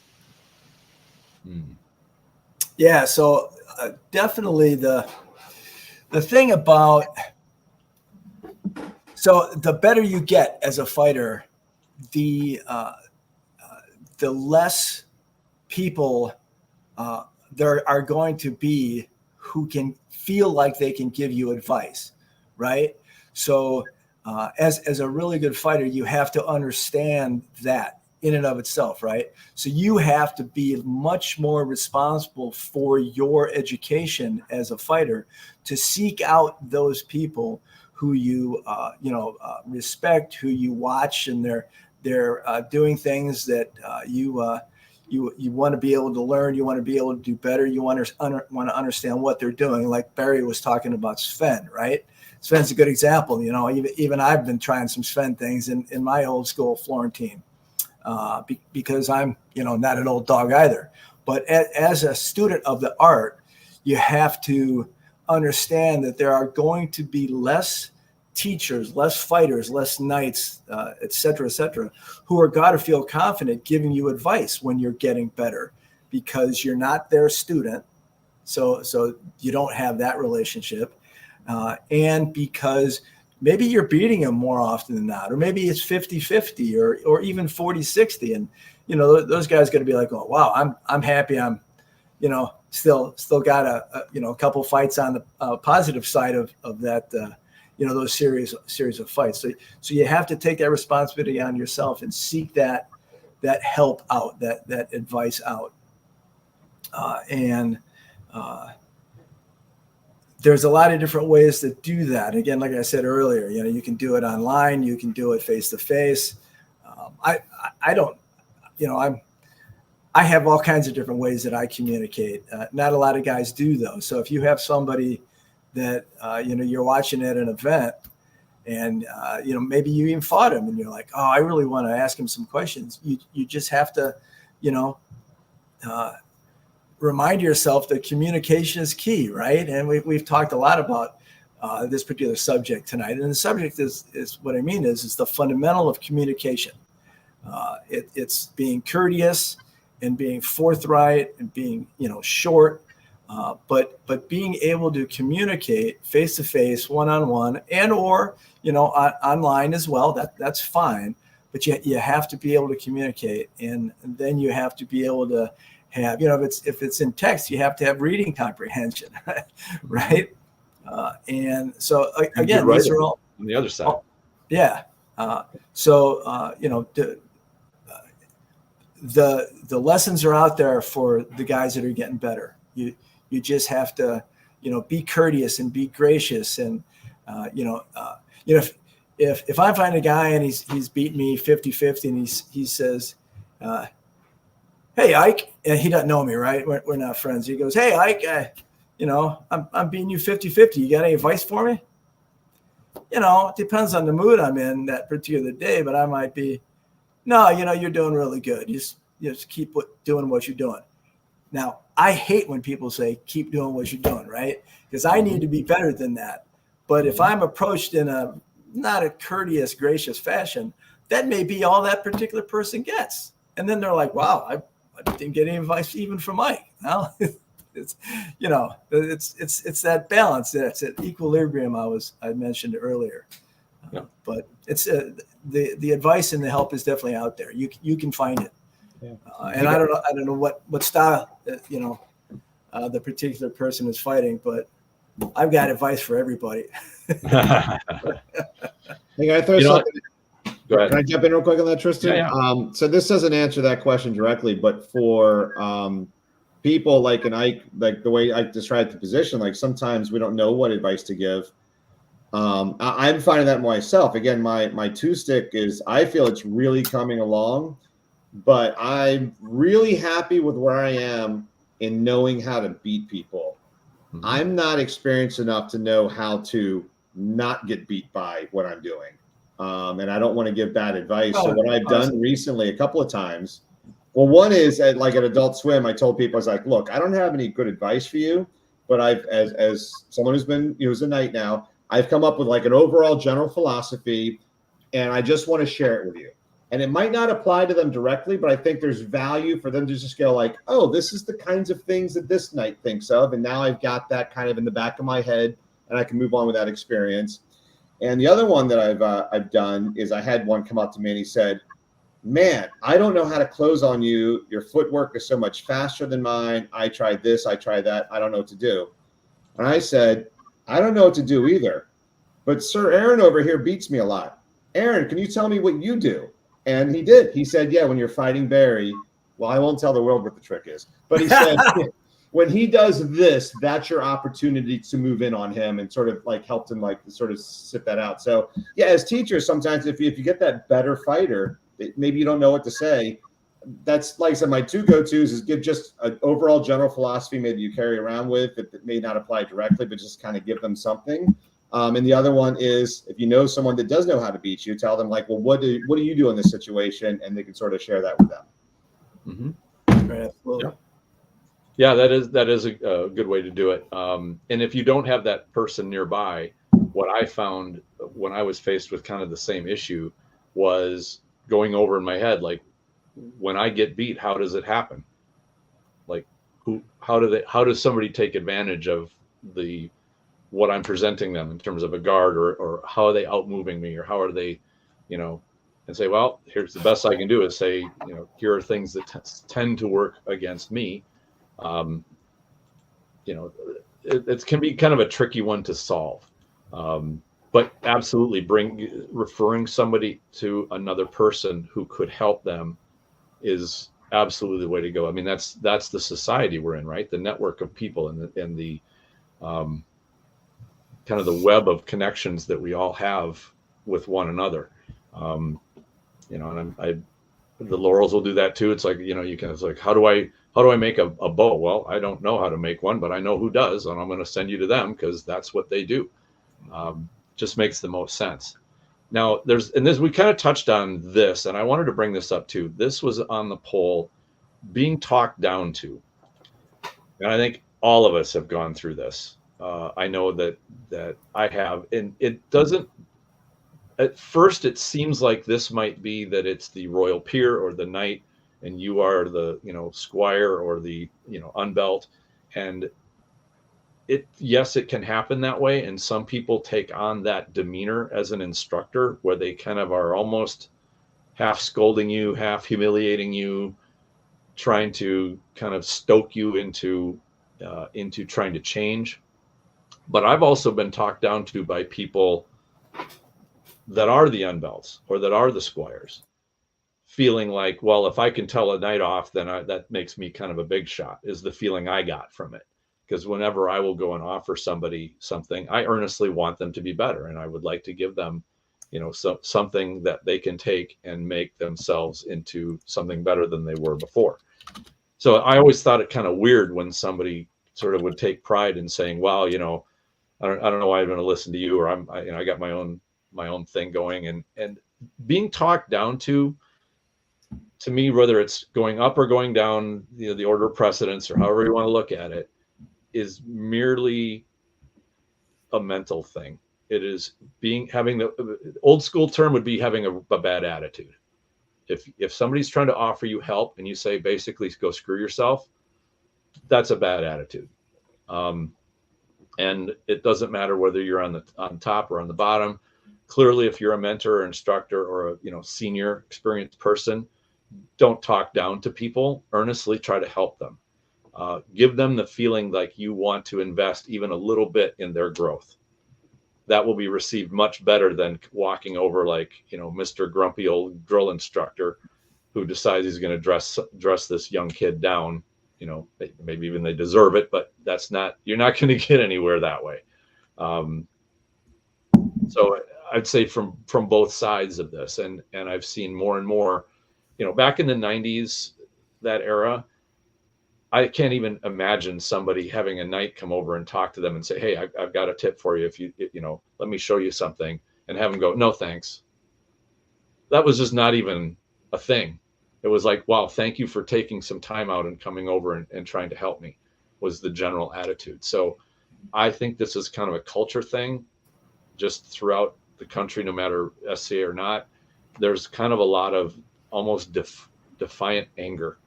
Yeah, so definitely the thing about, so the better you get as a fighter, the less people there are going to be who can feel like they can give you advice, right? So as a really good fighter, you have to understand that in and of itself, right? So you have to be much more responsible for your education as a fighter, to seek out those people who you respect, who you watch, and they're doing things that you want to be able to learn, you want to be able to do better, you want to understand what they're doing. Like Barri was talking about Sven, right? Sven's a good example. You know, even I've been trying some Sven things in my old school Florentine, because I'm, you know, not an old dog either. But as a student of the art, you have to understand that there are going to be less teachers, less fighters, less knights, et cetera, who are got to feel confident giving you advice when you're getting better, because you're not their student. So you don't have that relationship. And because maybe you're beating them more often than not, or maybe it's 50-50 or even 40-60. And, you know, those guys got to be like, oh, wow, I'm happy I'm, still got a couple fights on the positive side of that, those series of fights. So you have to take that responsibility on yourself and seek that help out, that advice out. And there's a lot of different ways to do that. Again, like I said earlier, you can do it online, you can do it face to face. I don't, I have all kinds of different ways that I communicate. Not a lot of guys do, though. So if you have somebody that, you're watching at an event and, maybe you even fought him and you're like, oh, I really want to ask him some questions. You just have to, remind yourself that communication is key, right? And we've talked a lot about this particular subject tonight. And the subject is what I mean is the fundamental of communication. It's being courteous and being forthright and being, short, but being able to communicate face to face, one-on-one, and or online as well. That's fine, but you have to be able to communicate, and then you have to be able to have, if it's in text, you have to have reading comprehension, right? And so again, these are all on the other side. Yeah. The lessons are out there for the guys that are getting better. You just have to, be courteous and be gracious. And, if I find a guy and he's beaten me 50-50 and he says, hey, Ike, and he doesn't know me, right? We're not friends. He goes, hey, Ike, I'm beating you 50-50. You got any advice for me? It depends on the mood I'm in that particular day, but I might be, no, you're doing really good. You just keep doing what you're doing. Now, I hate when people say, keep doing what you're doing, right? Because I need to be better than that. But if I'm approached in not a courteous, gracious fashion, that may be all that particular person gets. And then they're like, wow, I didn't get any advice even from Mike. Well, it's that balance. That's that equilibrium I mentioned earlier. Yeah. But it's the advice and the help is definitely out there. You can find it. Yeah. And I don't know what style the particular person is fighting, but I've got advice for everybody. Hey, I throw something. Go ahead. Can I jump in real quick on that, Tristan? Yeah. So this doesn't answer that question directly, but for people like Ike, like the way Ike described the position, like sometimes we don't know what advice to give. I'm finding that myself. Again, my two stick is I feel it's really coming along, but I'm really happy with where I am in knowing how to beat people. Mm-hmm. I'm not experienced enough to know how to not get beat by what I'm doing. And I don't want to give bad advice. So what I've done recently a couple of times, well, one is at Adult Swim, I told people, I was like, look, I don't have any good advice for you, but I've, as someone who's been, who's a knight now, I've come up with an overall general philosophy, and I just want to share it with you. And it might not apply to them directly, but I think there's value for them to just go like, oh, this is the kinds of things that this knight thinks of. And now I've got that kind of in the back of my head, and I can move on with that experience. And the other one that I've done is I had one come up to me and he said, man, I don't know how to close on you. Your footwork is so much faster than mine. I tried this, I tried that. I don't know what to do. And I said, I don't know what to do either, but Sir Aaron over here beats me a lot. Aaron, can you tell me what you do? And he did. He said, yeah, when you're fighting Barri, well, I won't tell the world what the trick is, but he said, when he does this, that's your opportunity to move in on him and sort of helped him sort of sit that out. So yeah, as teachers, sometimes if you get that better fighter, maybe you don't know what to say. That's like I said, my two go-tos is give just an overall general philosophy maybe you carry around with that may not apply directly, but just kind of give them something. And the other one is if you know someone that does know how to beat you, tell them well, what do you do in this situation? And they can sort of share that with them. Mm-hmm. Right, absolutely. Yeah, that is a good way to do it. And if you don't have that person nearby, what I found when I was faced with kind of the same issue was going over in my head, when I get beat, how does it happen? How does somebody take advantage of what I'm presenting them in terms of a guard, or how are they out moving me, or how are they, and say, well, here's the best I can do is say, here are things that tend to work against me. You know, it can be kind of a tricky one to solve. But absolutely referring somebody to another person who could help them is absolutely the way to go. I mean, that's the society we're in, right? The network of people and the kind of the web of connections that we all have with one another. You know, and the Laurels will do that too. It's like, you know, it's like, how do I make a bow? Well, I don't know how to make one, but I know who does, and I'm going to send you to them because that's what they do. Just makes the most sense. Now we kind of touched on this, and I wanted to bring this up too. This was on the poll, being talked down to. And I think all of us have gone through this. I know that I have, and it doesn't, at first it seems like this might be that it's the royal peer or the knight, and you are the, you know, squire or the, you know, unbelt. And yes, it can happen that way. And some people take on that demeanor as an instructor where they kind of are almost half scolding you, half humiliating you, trying to kind of stoke you into trying to change. But I've also been talked down to by people that are the unbelts or that are the squires, feeling like, well, if I can tell a knight off, then that makes me kind of a big shot, is the feeling I got from it. Because whenever I will go and offer somebody something, I earnestly want them to be better. And I would like to give them, you know, something that they can take and make themselves into something better than they were before. So I always thought it kind of weird when somebody sort of would take pride in saying, well, you know, I don't know why I'm going to listen to you, or I got my own thing going, and being talked down to me, whether it's going up or going down, you know, the order of precedence or however you want to look at it, is merely a mental thing. It is having the old school term would be having a bad attitude. If somebody's trying to offer you help and you say basically go screw yourself, that's a bad attitude. And it doesn't matter whether you're on top or on the bottom. Clearly, if you're a mentor or instructor or a, you know, senior experienced person, don't talk down to people. Earnestly try to help them. Give them the feeling like you want to invest even a little bit in their growth. That will be received much better than walking over like, you know, Mr. Grumpy old drill instructor who decides he's going to dress this young kid down. You know, maybe even they deserve it, but you're not going to get anywhere that way. So I'd say from both sides of this, and I've seen more and more, you know, back in the 90s, that era, I can't even imagine somebody having a knight come over and talk to them and say, hey, I've got a tip for you. If you know, let me show you something, and have them go, no, thanks. That was just not even a thing. It was like, wow, thank you for taking some time out and coming over and trying to help me, was the general attitude. So I think this is kind of a culture thing just throughout the country, no matter SCA or not. There's kind of a lot of almost defiant anger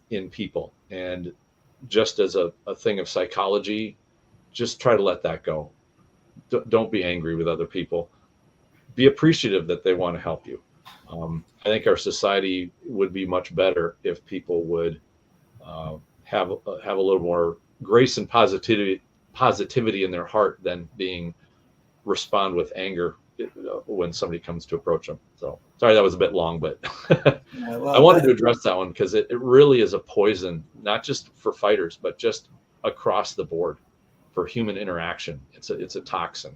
in people. And just as a thing of psychology, just try to let that go. Don't be angry with other people. Be appreciative that they want to help you. I think our society would be much better if people would have a little more grace and positivity in their heart than respond with anger when somebody comes to approach them. So sorry, that was a bit long, but Yeah, well, I wanted to address that one because it really is a poison, not just for fighters, but just across the board for human interaction. It's a toxin.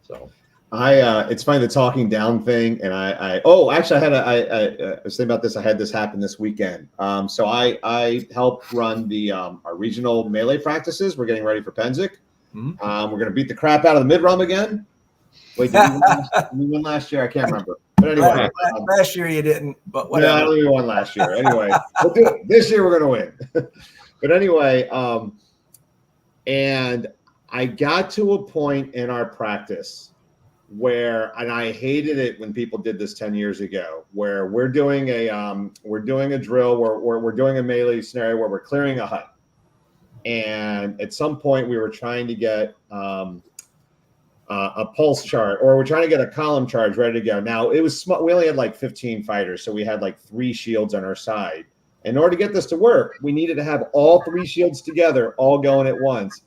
So it's funny, the talking down thing. And I was thinking about this. I had this happen this weekend. So I helped run the our regional melee practices. We're getting ready for Penzic. Mm-hmm. We're going to beat the crap out of the mid-rum again. Wait, did we win last year? I can't remember. But anyway, last year you didn't, but whatever. No, I don't think we won last year. Anyway, we'll do it. This year we're going to win. But anyway, and I got to a point in our practice where, and I hated it when people did this 10 years ago, where we're doing a drill where we're doing a melee scenario where we're clearing a hut. And at some point we were trying to get a pulse chart, or we're trying to get a column charge ready to go. Now it was we only had like 15 fighters, so we had like 3 shields on our side. In order to get this to work, we needed to have all 3 shields together, all going at once.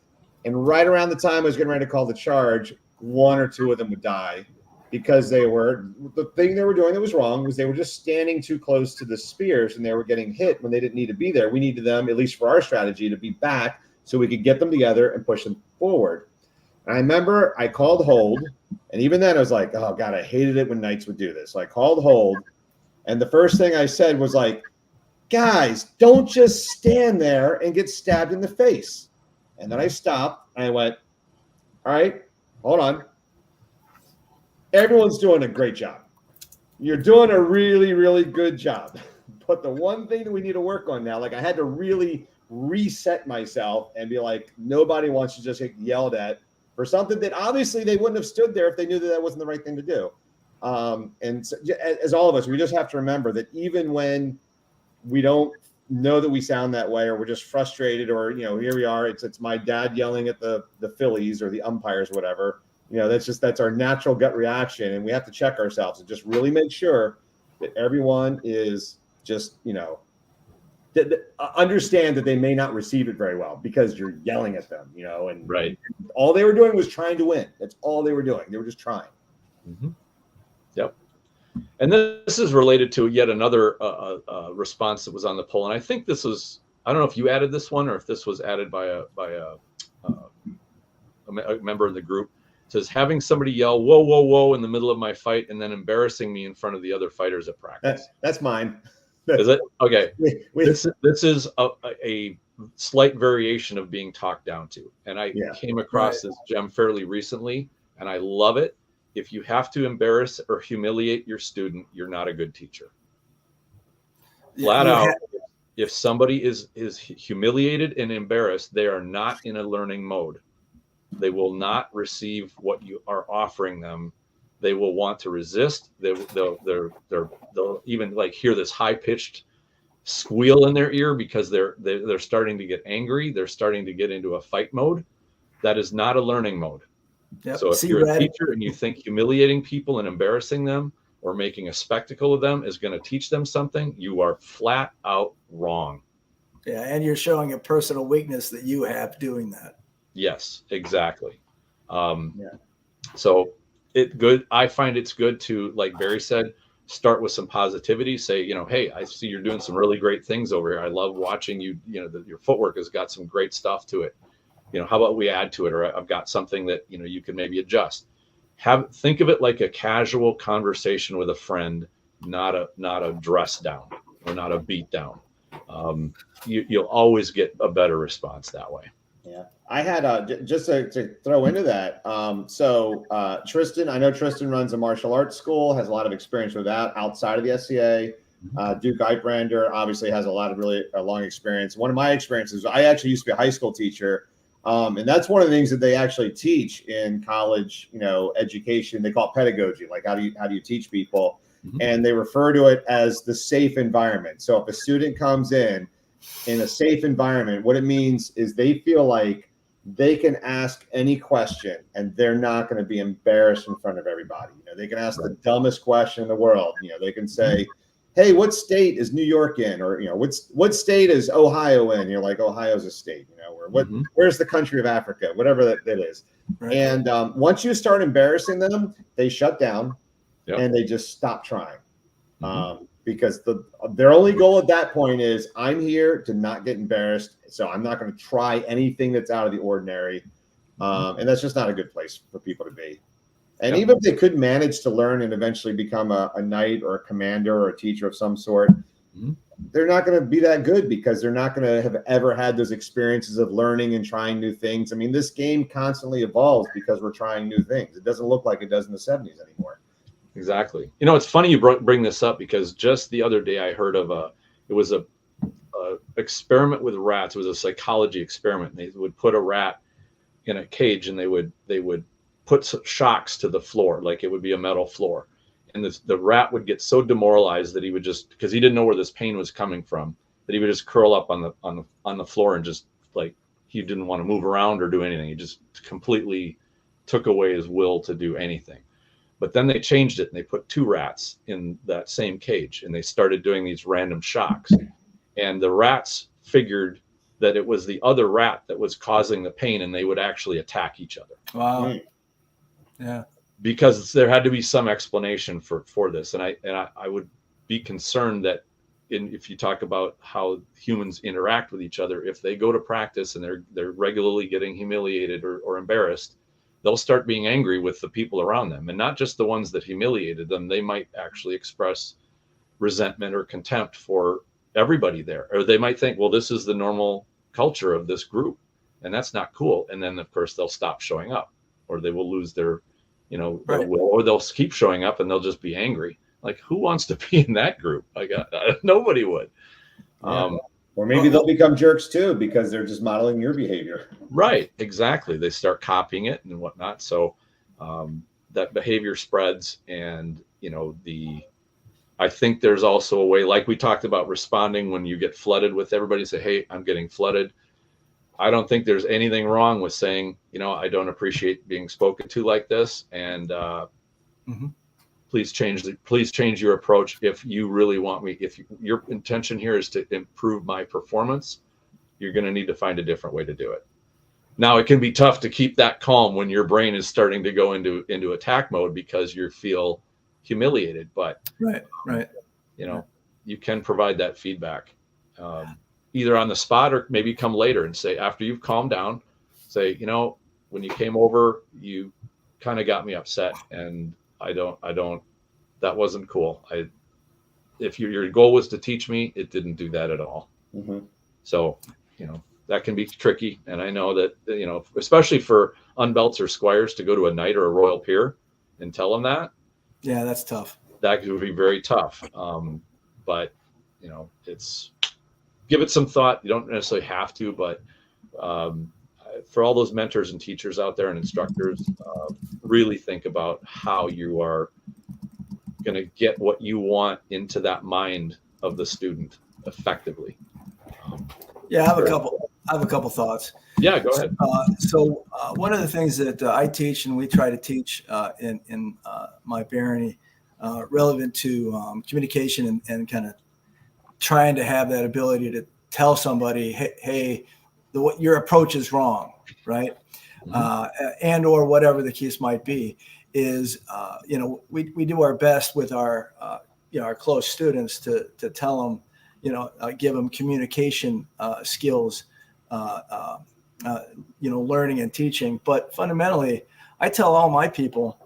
And right around the time I was getting ready to call the charge, 1 or 2 of them would die because the thing they were doing that was wrong was they were just standing too close to the spears and they were getting hit when they didn't need to be there. We needed them, at least for our strategy, to be back so we could get them together and push them forward. And I remember I called hold, and even then I was like, oh God, I hated it when knights would do this. So I called hold, and the first thing I said was like, guys, don't just stand there and get stabbed in the face. And then I stopped and I went, all right, hold on. Everyone's doing a great job. You're doing a really, really good job. But the one thing that we need to work on now, like I had to really reset myself and be like, nobody wants to just get yelled at for something that obviously they wouldn't have stood there if they knew that that wasn't the right thing to do. And so, as all of us, we just have to remember that even when we don't know that we sound that way, or we're just frustrated, or, you know, here we are, it's my dad yelling at the Phillies or the umpires, whatever, you know, that's our natural gut reaction. And we have to check ourselves and just really make sure that everyone is just, you know, understand that they may not receive it very well because you're yelling at them, you know, and right. All they were doing was trying to win. That's all they were doing. They were just trying. Mm-hmm. Yep. And this is related to yet another response that was on the poll. And I think this was, I don't know if you added this one or if this was added by a member of the group. It says, having somebody yell, whoa, whoa, whoa, in the middle of my fight and then embarrassing me in front of the other fighters at practice. That's mine. Is it? Okay. This is a slight variation of being talked down to. And I came across this gem fairly recently, and I love it. If you have to embarrass or humiliate your student, you're not a good teacher. Flat out, if somebody is humiliated and embarrassed, they are not in a learning mode. They will not receive what you are offering them. They will want to resist. They'll even like hear this high pitched squeal in their ear because they're starting to get angry. They're starting to get into a fight mode. That is not a learning mode. Yep. So if you're a teacher and you think humiliating people and embarrassing them or making a spectacle of them is going to teach them something, you are flat out wrong. Yeah, and you're showing a personal weakness that you have doing that. Yes, exactly. So I find it's good to, like Barry said, start with some positivity. Say, you know, hey, I see you're doing some really great things over here. I love watching you. You know, your footwork has got some great stuff to it. You know, how about we add to it? Or I've got something that, you know, you can maybe adjust. Think of it like a casual conversation with a friend, not a dress down or not a beat down. You'll always get a better response that way. Yeah, I had just to throw into that. So Tristan, I know Tristan runs a martial arts school, has a lot of experience with that outside of the SCA. Duke Eikbrandr obviously has a lot of really long experience. One of my experiences, I actually used to be a high school teacher. And that's one of the things that they actually teach in college, you know, education. They call it pedagogy, like how do you teach people? Mm-hmm. And they refer to it as the safe environment. So if a student comes in a safe environment, what it means is they feel like they can ask any question and they're not going to be embarrassed in front of everybody. You know, they can ask the dumbest question in the world. You know, they can say, hey, what state is New York in? Or, you know, what state is Ohio in? You're like, Ohio's a state, you know, or where's the country of Africa, whatever that is. Right. And once you start embarrassing them, they shut down and they just stop trying. Because their only goal at that point is, I'm here to not get embarrassed, so I'm not going to try anything that's out of the ordinary. And that's just not a good place for people to be. And even if they could manage to learn and eventually become a knight or a commander or a teacher of some sort, they're not going to be that good because they're not going to have ever had those experiences of learning and trying new things. I mean, this game constantly evolves because we're trying new things. It doesn't look like it does in the 70s anymore. Exactly. You know, it's funny you bring this up because just the other day I heard of it was a experiment with rats. It was a psychology experiment. They would put a rat in a cage and they would put some shocks to the floor, like it would be a metal floor. And the rat would get so demoralized that he would just, because he didn't know where this pain was coming from, that he would just curl up on the floor and just, like, he didn't want to move around or do anything. He just completely took away his will to do anything. But then they changed it and they put 2 rats in that same cage and they started doing these random shocks. and the rats figured that it was the other rat that was causing the pain, and they would actually attack each other. Wow. Mm. Yeah. Because there had to be some explanation for this, and I would be concerned that if you talk about how humans interact with each other, if they go to practice and they're regularly getting humiliated or embarrassed, they'll start being angry with the people around them, and not just the ones that humiliated them. They might actually express resentment or contempt for everybody there, or they might think, well, this is the normal culture of this group, and that's not cool. And then of course they'll stop showing up, or they will lose their, Right. or they'll keep showing up and they'll just be angry. Like, who wants to be in that group? Like, nobody would. Yeah. Or maybe they'll become jerks too because they're just modeling your behavior. Right, exactly. They start copying it and whatnot. So that behavior spreads, and I think there's also a way, like we talked about, responding when you get flooded with everybody. Say, hey, I'm getting flooded. I don't think there's anything wrong with saying, I don't appreciate being spoken to like this, and please change your approach if you really want me. If your intention here is to improve my performance, you're going to need to find a different way to do it. Now, it can be tough to keep that calm when your brain is starting to go into attack mode because you feel humiliated, but right. You can provide that feedback, either on the spot or maybe come later and say, after you've calmed down, say, when you came over, you kind of got me upset, and that wasn't cool. If your goal was to teach me, it didn't do that at all. Mm-hmm. So, that can be tricky. And I know that, especially for unbelts or squires to go to a knight or a royal peer and tell them that. Yeah, that's tough. That could be very tough. But, it's, give it some thought. You don't necessarily have to, but for all those mentors and teachers out there and instructors, really think about how you are going to get what you want into that mind of the student effectively. Yeah, I have a couple thoughts. Yeah, go ahead. So one of the things that I teach and we try to teach in my Barri, relevant to communication and kind of trying to have that ability to tell somebody, hey, your approach is wrong, right? And or whatever the case might be, is we do our best with our our close students to tell them, give them communication skills, learning and teaching. But fundamentally, I tell all my people,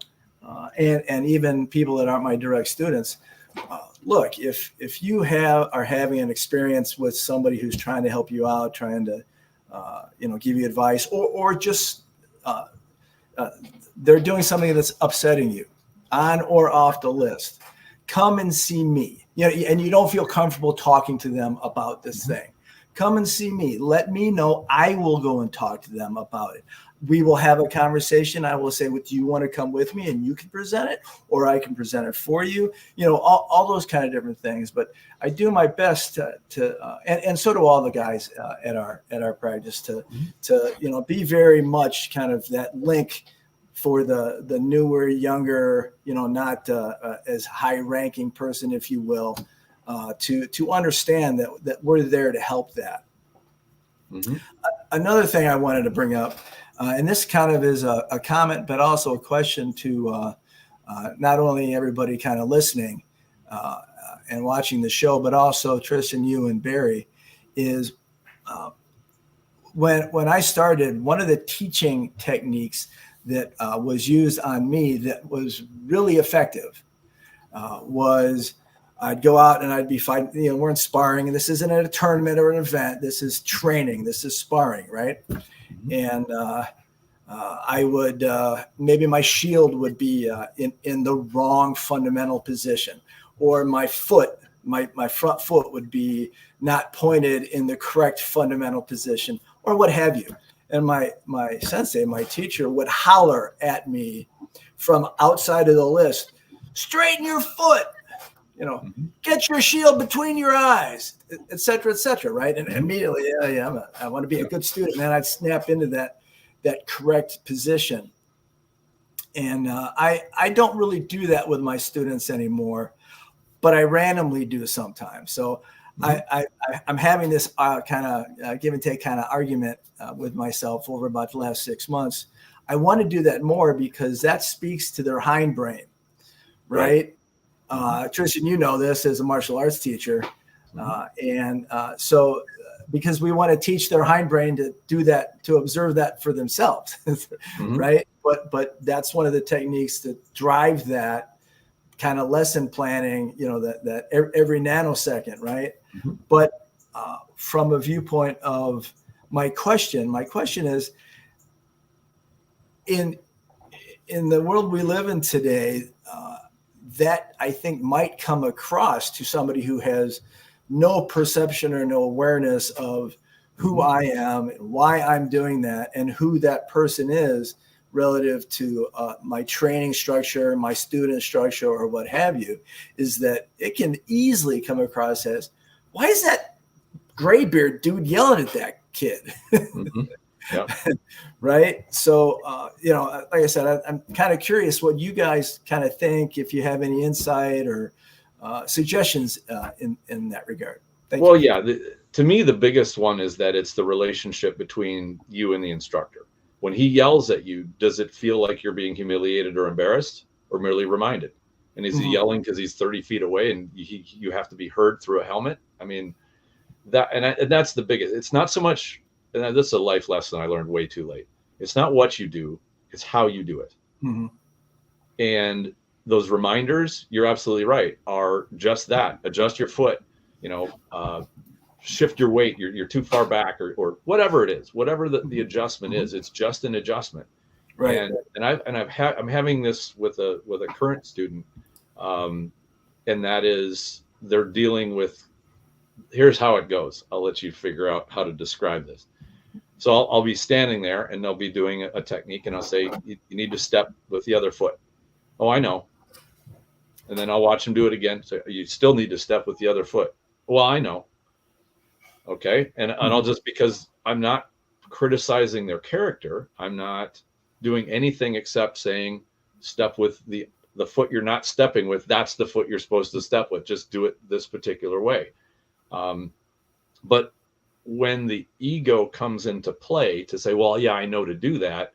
and even people that aren't my direct students, look, if you are having an experience with somebody who's trying to help you out, trying to give you advice, or just they're doing something that's upsetting you, on or off the list, come and see me. And you don't feel comfortable talking to them about this thing, come and see me. Let me know. I will go and talk to them about it. We will have a conversation. I will say, do you want to come with me and you can present it, or I can present it for you? All those kind of different things. But I do my best and so do all the guys at our practice to be very much kind of that link for the newer, younger, not as high ranking person, if you will, to understand that we're there to help that. Another thing I wanted to bring up, and this kind of is a comment, but also a question to not only everybody kind of listening and watching the show, but also Tristan, you and Barri, is when I started, one of the teaching techniques that was used on me that was really effective was I'd go out and I'd be fighting, we're in sparring, and this isn't at a tournament or an event. This is training. This is sparring, right? And I would, maybe my shield would be in the wrong fundamental position, or my foot, my front foot would be not pointed in the correct fundamental position, or what have you. And my sensei, my teacher, would holler at me from outside of the list, straighten your foot, get your shield between your eyes, et cetera, right? And immediately, I want to be a good student. And then I'd snap into that correct position. And I don't really do that with my students anymore, but I randomly do sometimes. So I'm having this kind of give and take kind of argument with myself over about the last 6 months. I want to do that more because that speaks to their hindbrain, right? Tristan, you know this as a martial arts teacher. So because we want to teach their hindbrain to do that, to observe that for themselves, right? But that's one of the techniques to drive that kind of lesson planning, that every nanosecond, right? But from a viewpoint of my question is, in the world we live in today, that I think might come across to somebody who has no perception or no awareness of who I am and why I'm doing that and who that person is relative to my training structure, my student structure, or what have you, is that it can easily come across as, why is that graybeard dude yelling at that kid? Right. So, like I said, I'm kind of curious what you guys kind of think, if you have any insight or suggestions in that regard. Thank you. Yeah, to me, the biggest one is that it's the relationship between you and the instructor. When he yells at you, does it feel like you're being humiliated or embarrassed, or merely reminded? And is he yelling because he's 30 feet away and you have to be heard through a helmet? I mean, that's the biggest. It's not so much, and this is a life lesson I learned way too late. It's not what you do, it's how you do it. And those reminders, you're absolutely right, are just that. Adjust your foot, shift your weight, you're too far back, or whatever it is, whatever the adjustment is, it's just an adjustment. Right. I'm having this with a current student, and that is, they're dealing with, here's how it goes. I'll let you figure out how to describe this. So I'll be standing there and they'll be doing a technique, and I'll say, you need to step with the other foot. Oh, I know. And then I'll watch them do it again. So you still need to step with the other foot. Well, I know. Okay. And I'll just, because I'm not criticizing their character, I'm not doing anything except saying, step with the foot you're not stepping with. That's the foot you're supposed to step with. Just do it this particular way. But when the ego comes into play to say, well, yeah, I know to do that,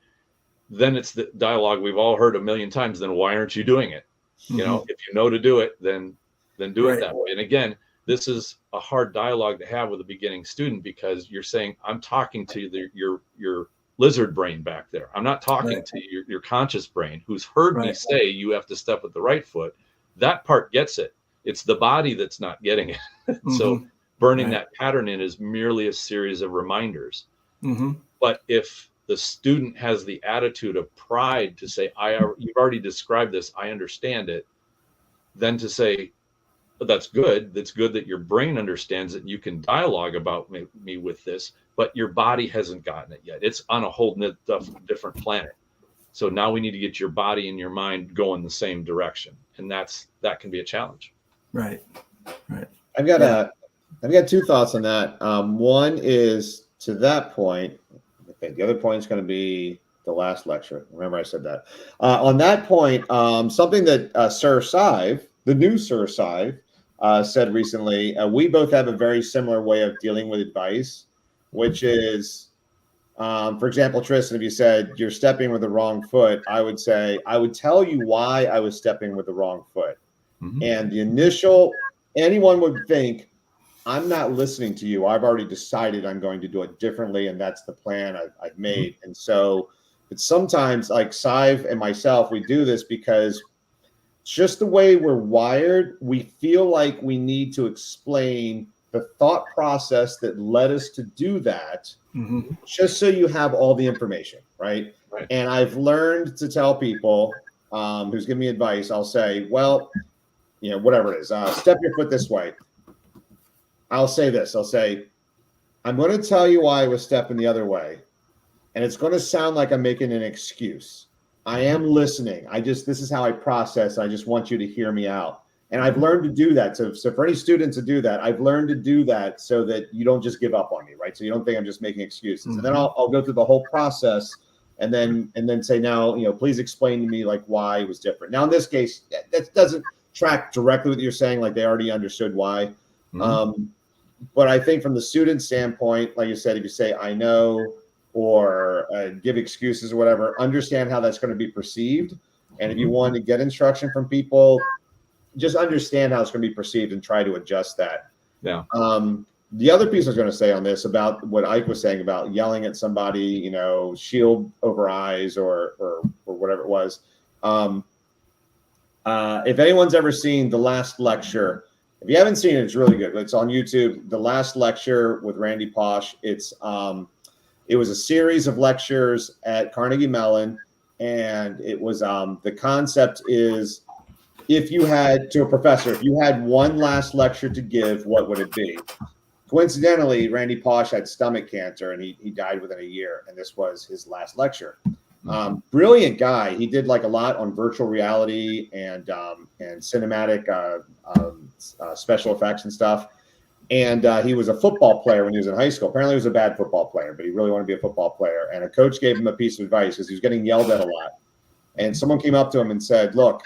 then it's the dialogue we've all heard a million times. Then why aren't you doing it? If you know to do it, then do it that way. And again, this is a hard dialogue to have with a beginning student, because you're saying, I'm talking to your lizard brain back there. I'm not talking to your conscious brain, who's heard me say you have to step with the right foot. That part gets it. It's the body that's not getting it. So burning that pattern in is merely a series of reminders. But if the student has the attitude of pride to say, you've already described this, I understand it, then to say, that's good. That's good that your brain understands it. And you can dialogue about me with this, but your body hasn't gotten it yet. It's on a whole different planet. So now we need to get your body and your mind going the same direction. And that can be a challenge. Right. I've got two thoughts on that. One is, to that point, okay, the other point is going to be the last lecture. Remember I said that. On that point, something that Sir Sive, the new Sir Sive, said recently, we both have a very similar way of dealing with advice, which is, for example, Tristan, if you said you're stepping with the wrong foot, I would say, I would tell you why I was stepping with the wrong foot. And the initial, anyone would think, I'm not listening to you. I've already decided I'm going to do it differently, and that's the plan I've made. And so, but sometimes, like Sive and myself, we do this because just the way we're wired, we feel like we need to explain the thought process that led us to do that, just so you have all the information, right? And I've learned to tell people who's giving me advice, I'll say, well, whatever it is, step your foot this way. I'll say this. I'll say, I'm going to tell you why I was stepping the other way, and it's going to sound like I'm making an excuse. I am listening. This is how I process. I just want you to hear me out. And I've learned to do that. So for any students to do that, I've learned to do that so that you don't just give up on me, right? So you don't think I'm just making excuses. And then I'll go through the whole process and then say, now, please explain to me like why it was different. Now, in this case, that doesn't track directly with what you're saying. Like they already understood why. But I think from the student standpoint, like you said, if you say, I know, or give excuses or whatever, understand how that's going to be perceived. And if you want to get instruction from people, just understand how it's going to be perceived and try to adjust that. Yeah. The other piece I was going to say on this about what Ike was saying about yelling at somebody, you know, shield over eyes or whatever it was. If anyone's ever seen The Last Lecture, if you haven't seen it, it's really good. It's on YouTube. The Last Lecture with Randy Pausch. It was a series of lectures at Carnegie Mellon, and it was the concept is, if you had one last lecture to give, what would it be? Coincidentally, Randy Pausch had stomach cancer, and he died within a year, and this was his last lecture. Brilliant guy. He did like a lot on virtual reality and cinematic special effects and stuff. And he was a football player when he was in high school. Apparently he was a bad football player, but he really wanted to be a football player. And a coach gave him a piece of advice because he was getting yelled at a lot. And someone came up to him and said, look,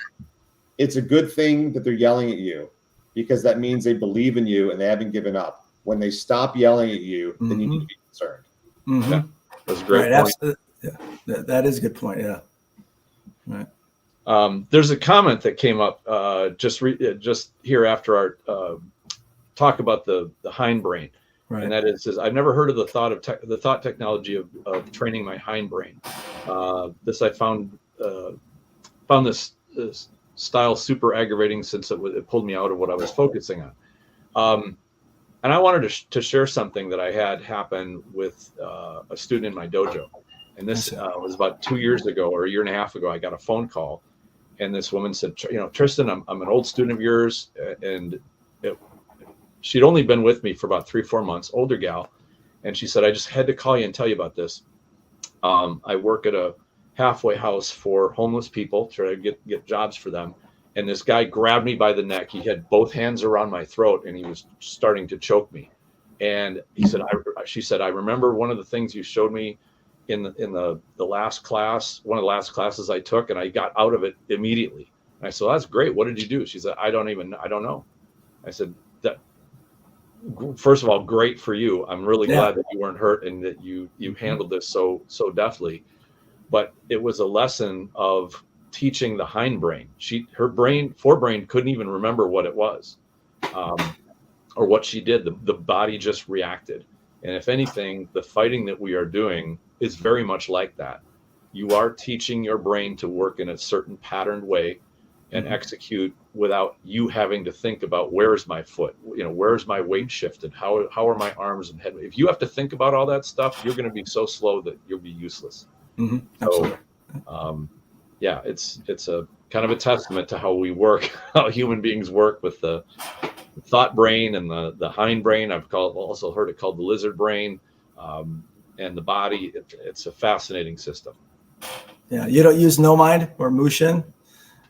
it's a good thing that they're yelling at you because that means they believe in you and they haven't given up. When they stop yelling at you, then you need to be concerned. Yeah, that's a great point. Yeah, that is a good point. Yeah. Right. There's a comment that came up just here after our talk about the hindbrain, Right. and that is I've never heard of the thought technology of training my hindbrain. This I found this style super aggravating since it pulled me out of what I was focusing on. And I wanted to share something that I had happen with a student in my dojo. And this was about 2 years ago or a year and a half ago. I got a phone call, and this woman said, you know, Tristan, I'm an old student of yours. And she'd only been with me for about 3-4 months, older gal. And she said, I just had to call you and tell you about this. I work at a halfway house for homeless people, try to get jobs for them. And this guy grabbed me by the neck. He had both hands around my throat, and he was starting to choke me. And she said, I remember one of the things you showed me in the last class, one of the last classes I took, and I got out of it immediately. And I said, well, that's great. What did you do? She said, I don't know. I said, that first of all, great for you. I'm really glad that you weren't hurt and that you handled this so deftly. But it was a lesson of teaching the hindbrain. Her forebrain couldn't even remember what it was, or what she did. The body just reacted. And if anything, the fighting that we are doing is very much like that. You are teaching your brain to work in a certain patterned way and execute without you having to think about, where's my foot, where's my weight shifted, how are my arms and head. If you have to think about all that stuff, you're going to be so slow that you'll be useless. Absolutely. So, yeah, it's a kind of a testament to how we work, how human beings work with the thought brain and the hind brain. I've also heard it called the lizard brain, and the body. It's a fascinating system. Yeah, you don't use no mind or Mushin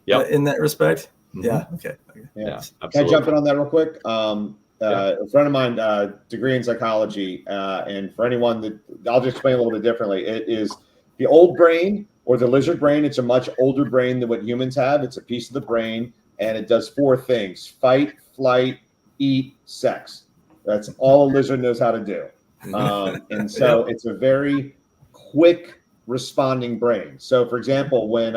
in that respect. Mm-hmm. Yeah. Okay. Yeah. Absolutely. Can I jump in on that real quick? A friend of mine, degree in psychology, and for anyone that I'll just explain a little bit differently. It is the old brain or the lizard brain. It's a much older brain than what humans have. It's a piece of the brain, and it does 4 things: fight, flight, eat, sex. That's all a lizard knows how to do. And so it's a very quick responding brain. So for example, when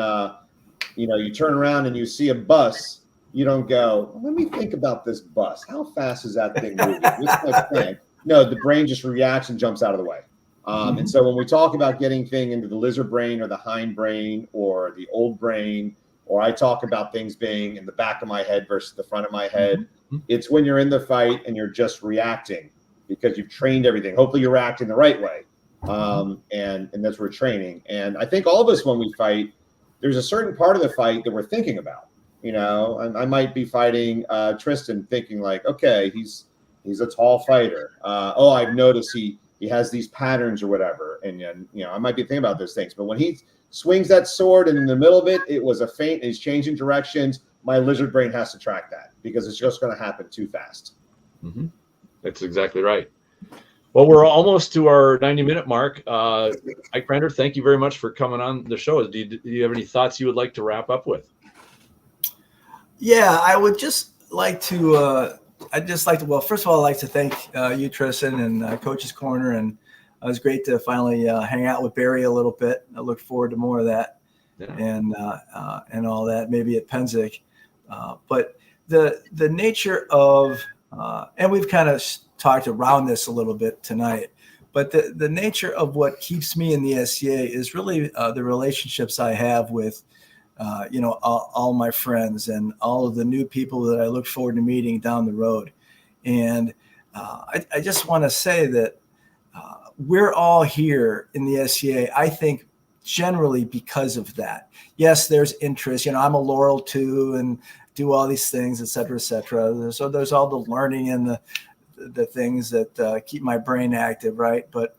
you turn around and you see a bus, you don't go, let me think about this bus. How fast is that thing moving? What's my plan? No, the brain just reacts and jumps out of the way. And so when we talk about getting things into the lizard brain or the hind brain or the old brain, or I talk about things being in the back of my head versus the front of my head, it's when you're in the fight and you're just reacting because you've trained everything. Hopefully you're reacting the right way. And that's where we're training. And I think all of us, when we fight, there's a certain part of the fight that we're thinking about. I might be fighting Tristan thinking like, okay, he's a tall fighter. I've noticed he has these patterns or whatever. And I might be thinking about those things. But when he swings that sword and in the middle of it, it was a feint and he's changing directions, my lizard brain has to track that because it's just going to happen too fast. Mm-hmm. That's exactly right. Well, we're almost to our 90-minute mark. Eikbrandr, thank you very much for coming on the show. Do you have any thoughts you would like to wrap up with? Yeah, I would just like to I'd just like to, well, first of all, I'd like to thank you, Tristan, and Coach's Corner. And it was great to finally hang out with Barri a little bit. I look forward to more of that. Yeah. And all that, maybe at Penzic. But the nature of, and we've kind of talked around this a little bit tonight, but the nature of what keeps me in the SCA is really the relationships I have with, all my friends and all of the new people that I look forward to meeting down the road. And I just want to say that we're all here in the SCA, I think, generally because of that. Yes, there's interest. I'm a Laurel too, and do all these things, et cetera, et cetera. So there's all the learning and the things that keep my brain active, right? But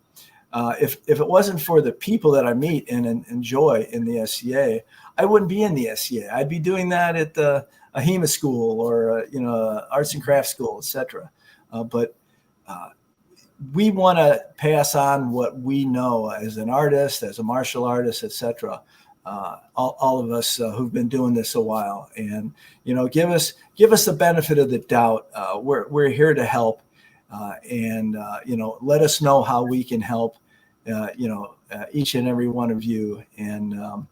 if it wasn't for the people that I meet and enjoy in the SCA, I wouldn't be in the SCA. I'd be doing that at a HEMA school or arts and crafts school, et cetera. But we want to pass on what we know as an artist, as a martial artist, et cetera. All of us who've been doing this a while, and give us the benefit of the doubt. We're here to help, and let us know how we can help. Each and every one of you, and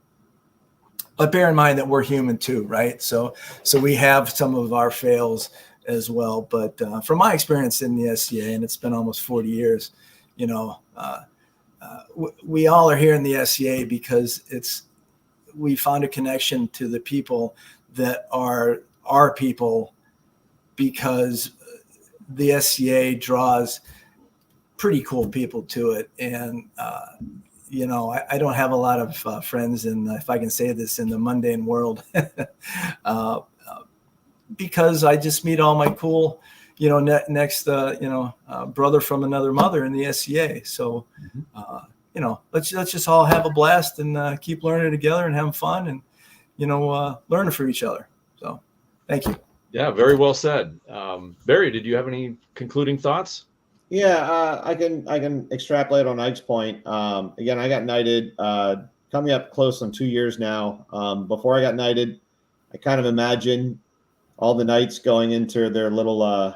but bear in mind that we're human too, right? So we have some of our fails as well. But from my experience in the SCA, and it's been almost 40 years, we all are here in the SCA because we found a connection to the people that are our people, because the SCA draws pretty cool people to it. And, I don't have a lot of friends in, if I can say this, in the mundane world, because I just meet all my cool, next, brother from another mother in the SCA. So, let's just all have a blast and keep learning together and having fun and, learning for each other. So thank you. Yeah, very well said. Barri, did you have any concluding thoughts? Yeah, I can extrapolate on Ike's point. Again, I got knighted coming up close on 2 years now. Before I got knighted, I kind of imagined all the knights going into their little,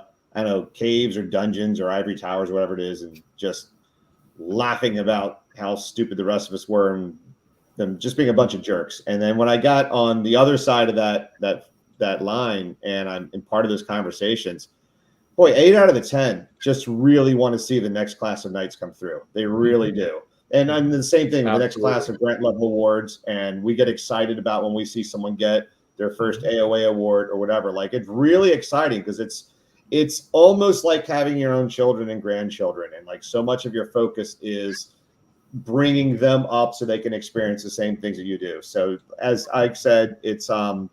caves or dungeons or ivory towers, or whatever it is, and just laughing about how stupid the rest of us were and them just being a bunch of jerks. And then when I got on the other side of that line, and I'm in part of those conversations, boy, 8 out of the 10 just really want to see the next class of knights come through. They really do. And I'm the same thing with the next class of grant level awards. And we get excited about when we see someone get their first AOA award or whatever. Like, it's really exciting because it's almost like having your own children and grandchildren. And like, so much of your focus is bringing them up so they can experience the same things that you do. So as Ike said, it's, the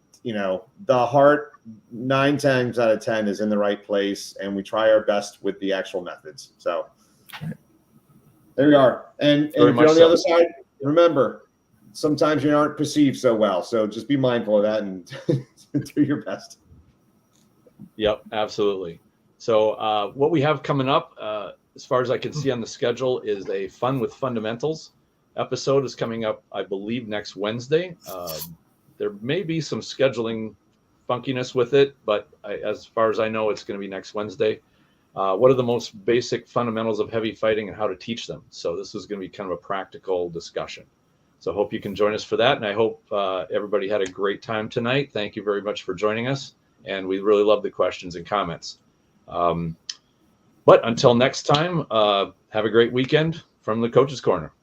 heart 9 times out of 10 is in the right place, and we try our best with the actual methods. So there we are. And if you're on the other side, remember, sometimes you aren't perceived so well. So just be mindful of that and do your best. Yep, absolutely. So what we have coming up, as far as I can see on the schedule, is a Fun with Fundamentals episode is coming up, I believe, next Wednesday. There may be some scheduling funkiness with it, but as far as I know, it's going to be next Wednesday. What are the most basic fundamentals of heavy fighting and how to teach them? So this is going to be kind of a practical discussion. So I hope you can join us for that. And I hope everybody had a great time tonight. Thank you very much for joining us. And we really love the questions and comments. But until next time, have a great weekend from the Coach's Corner.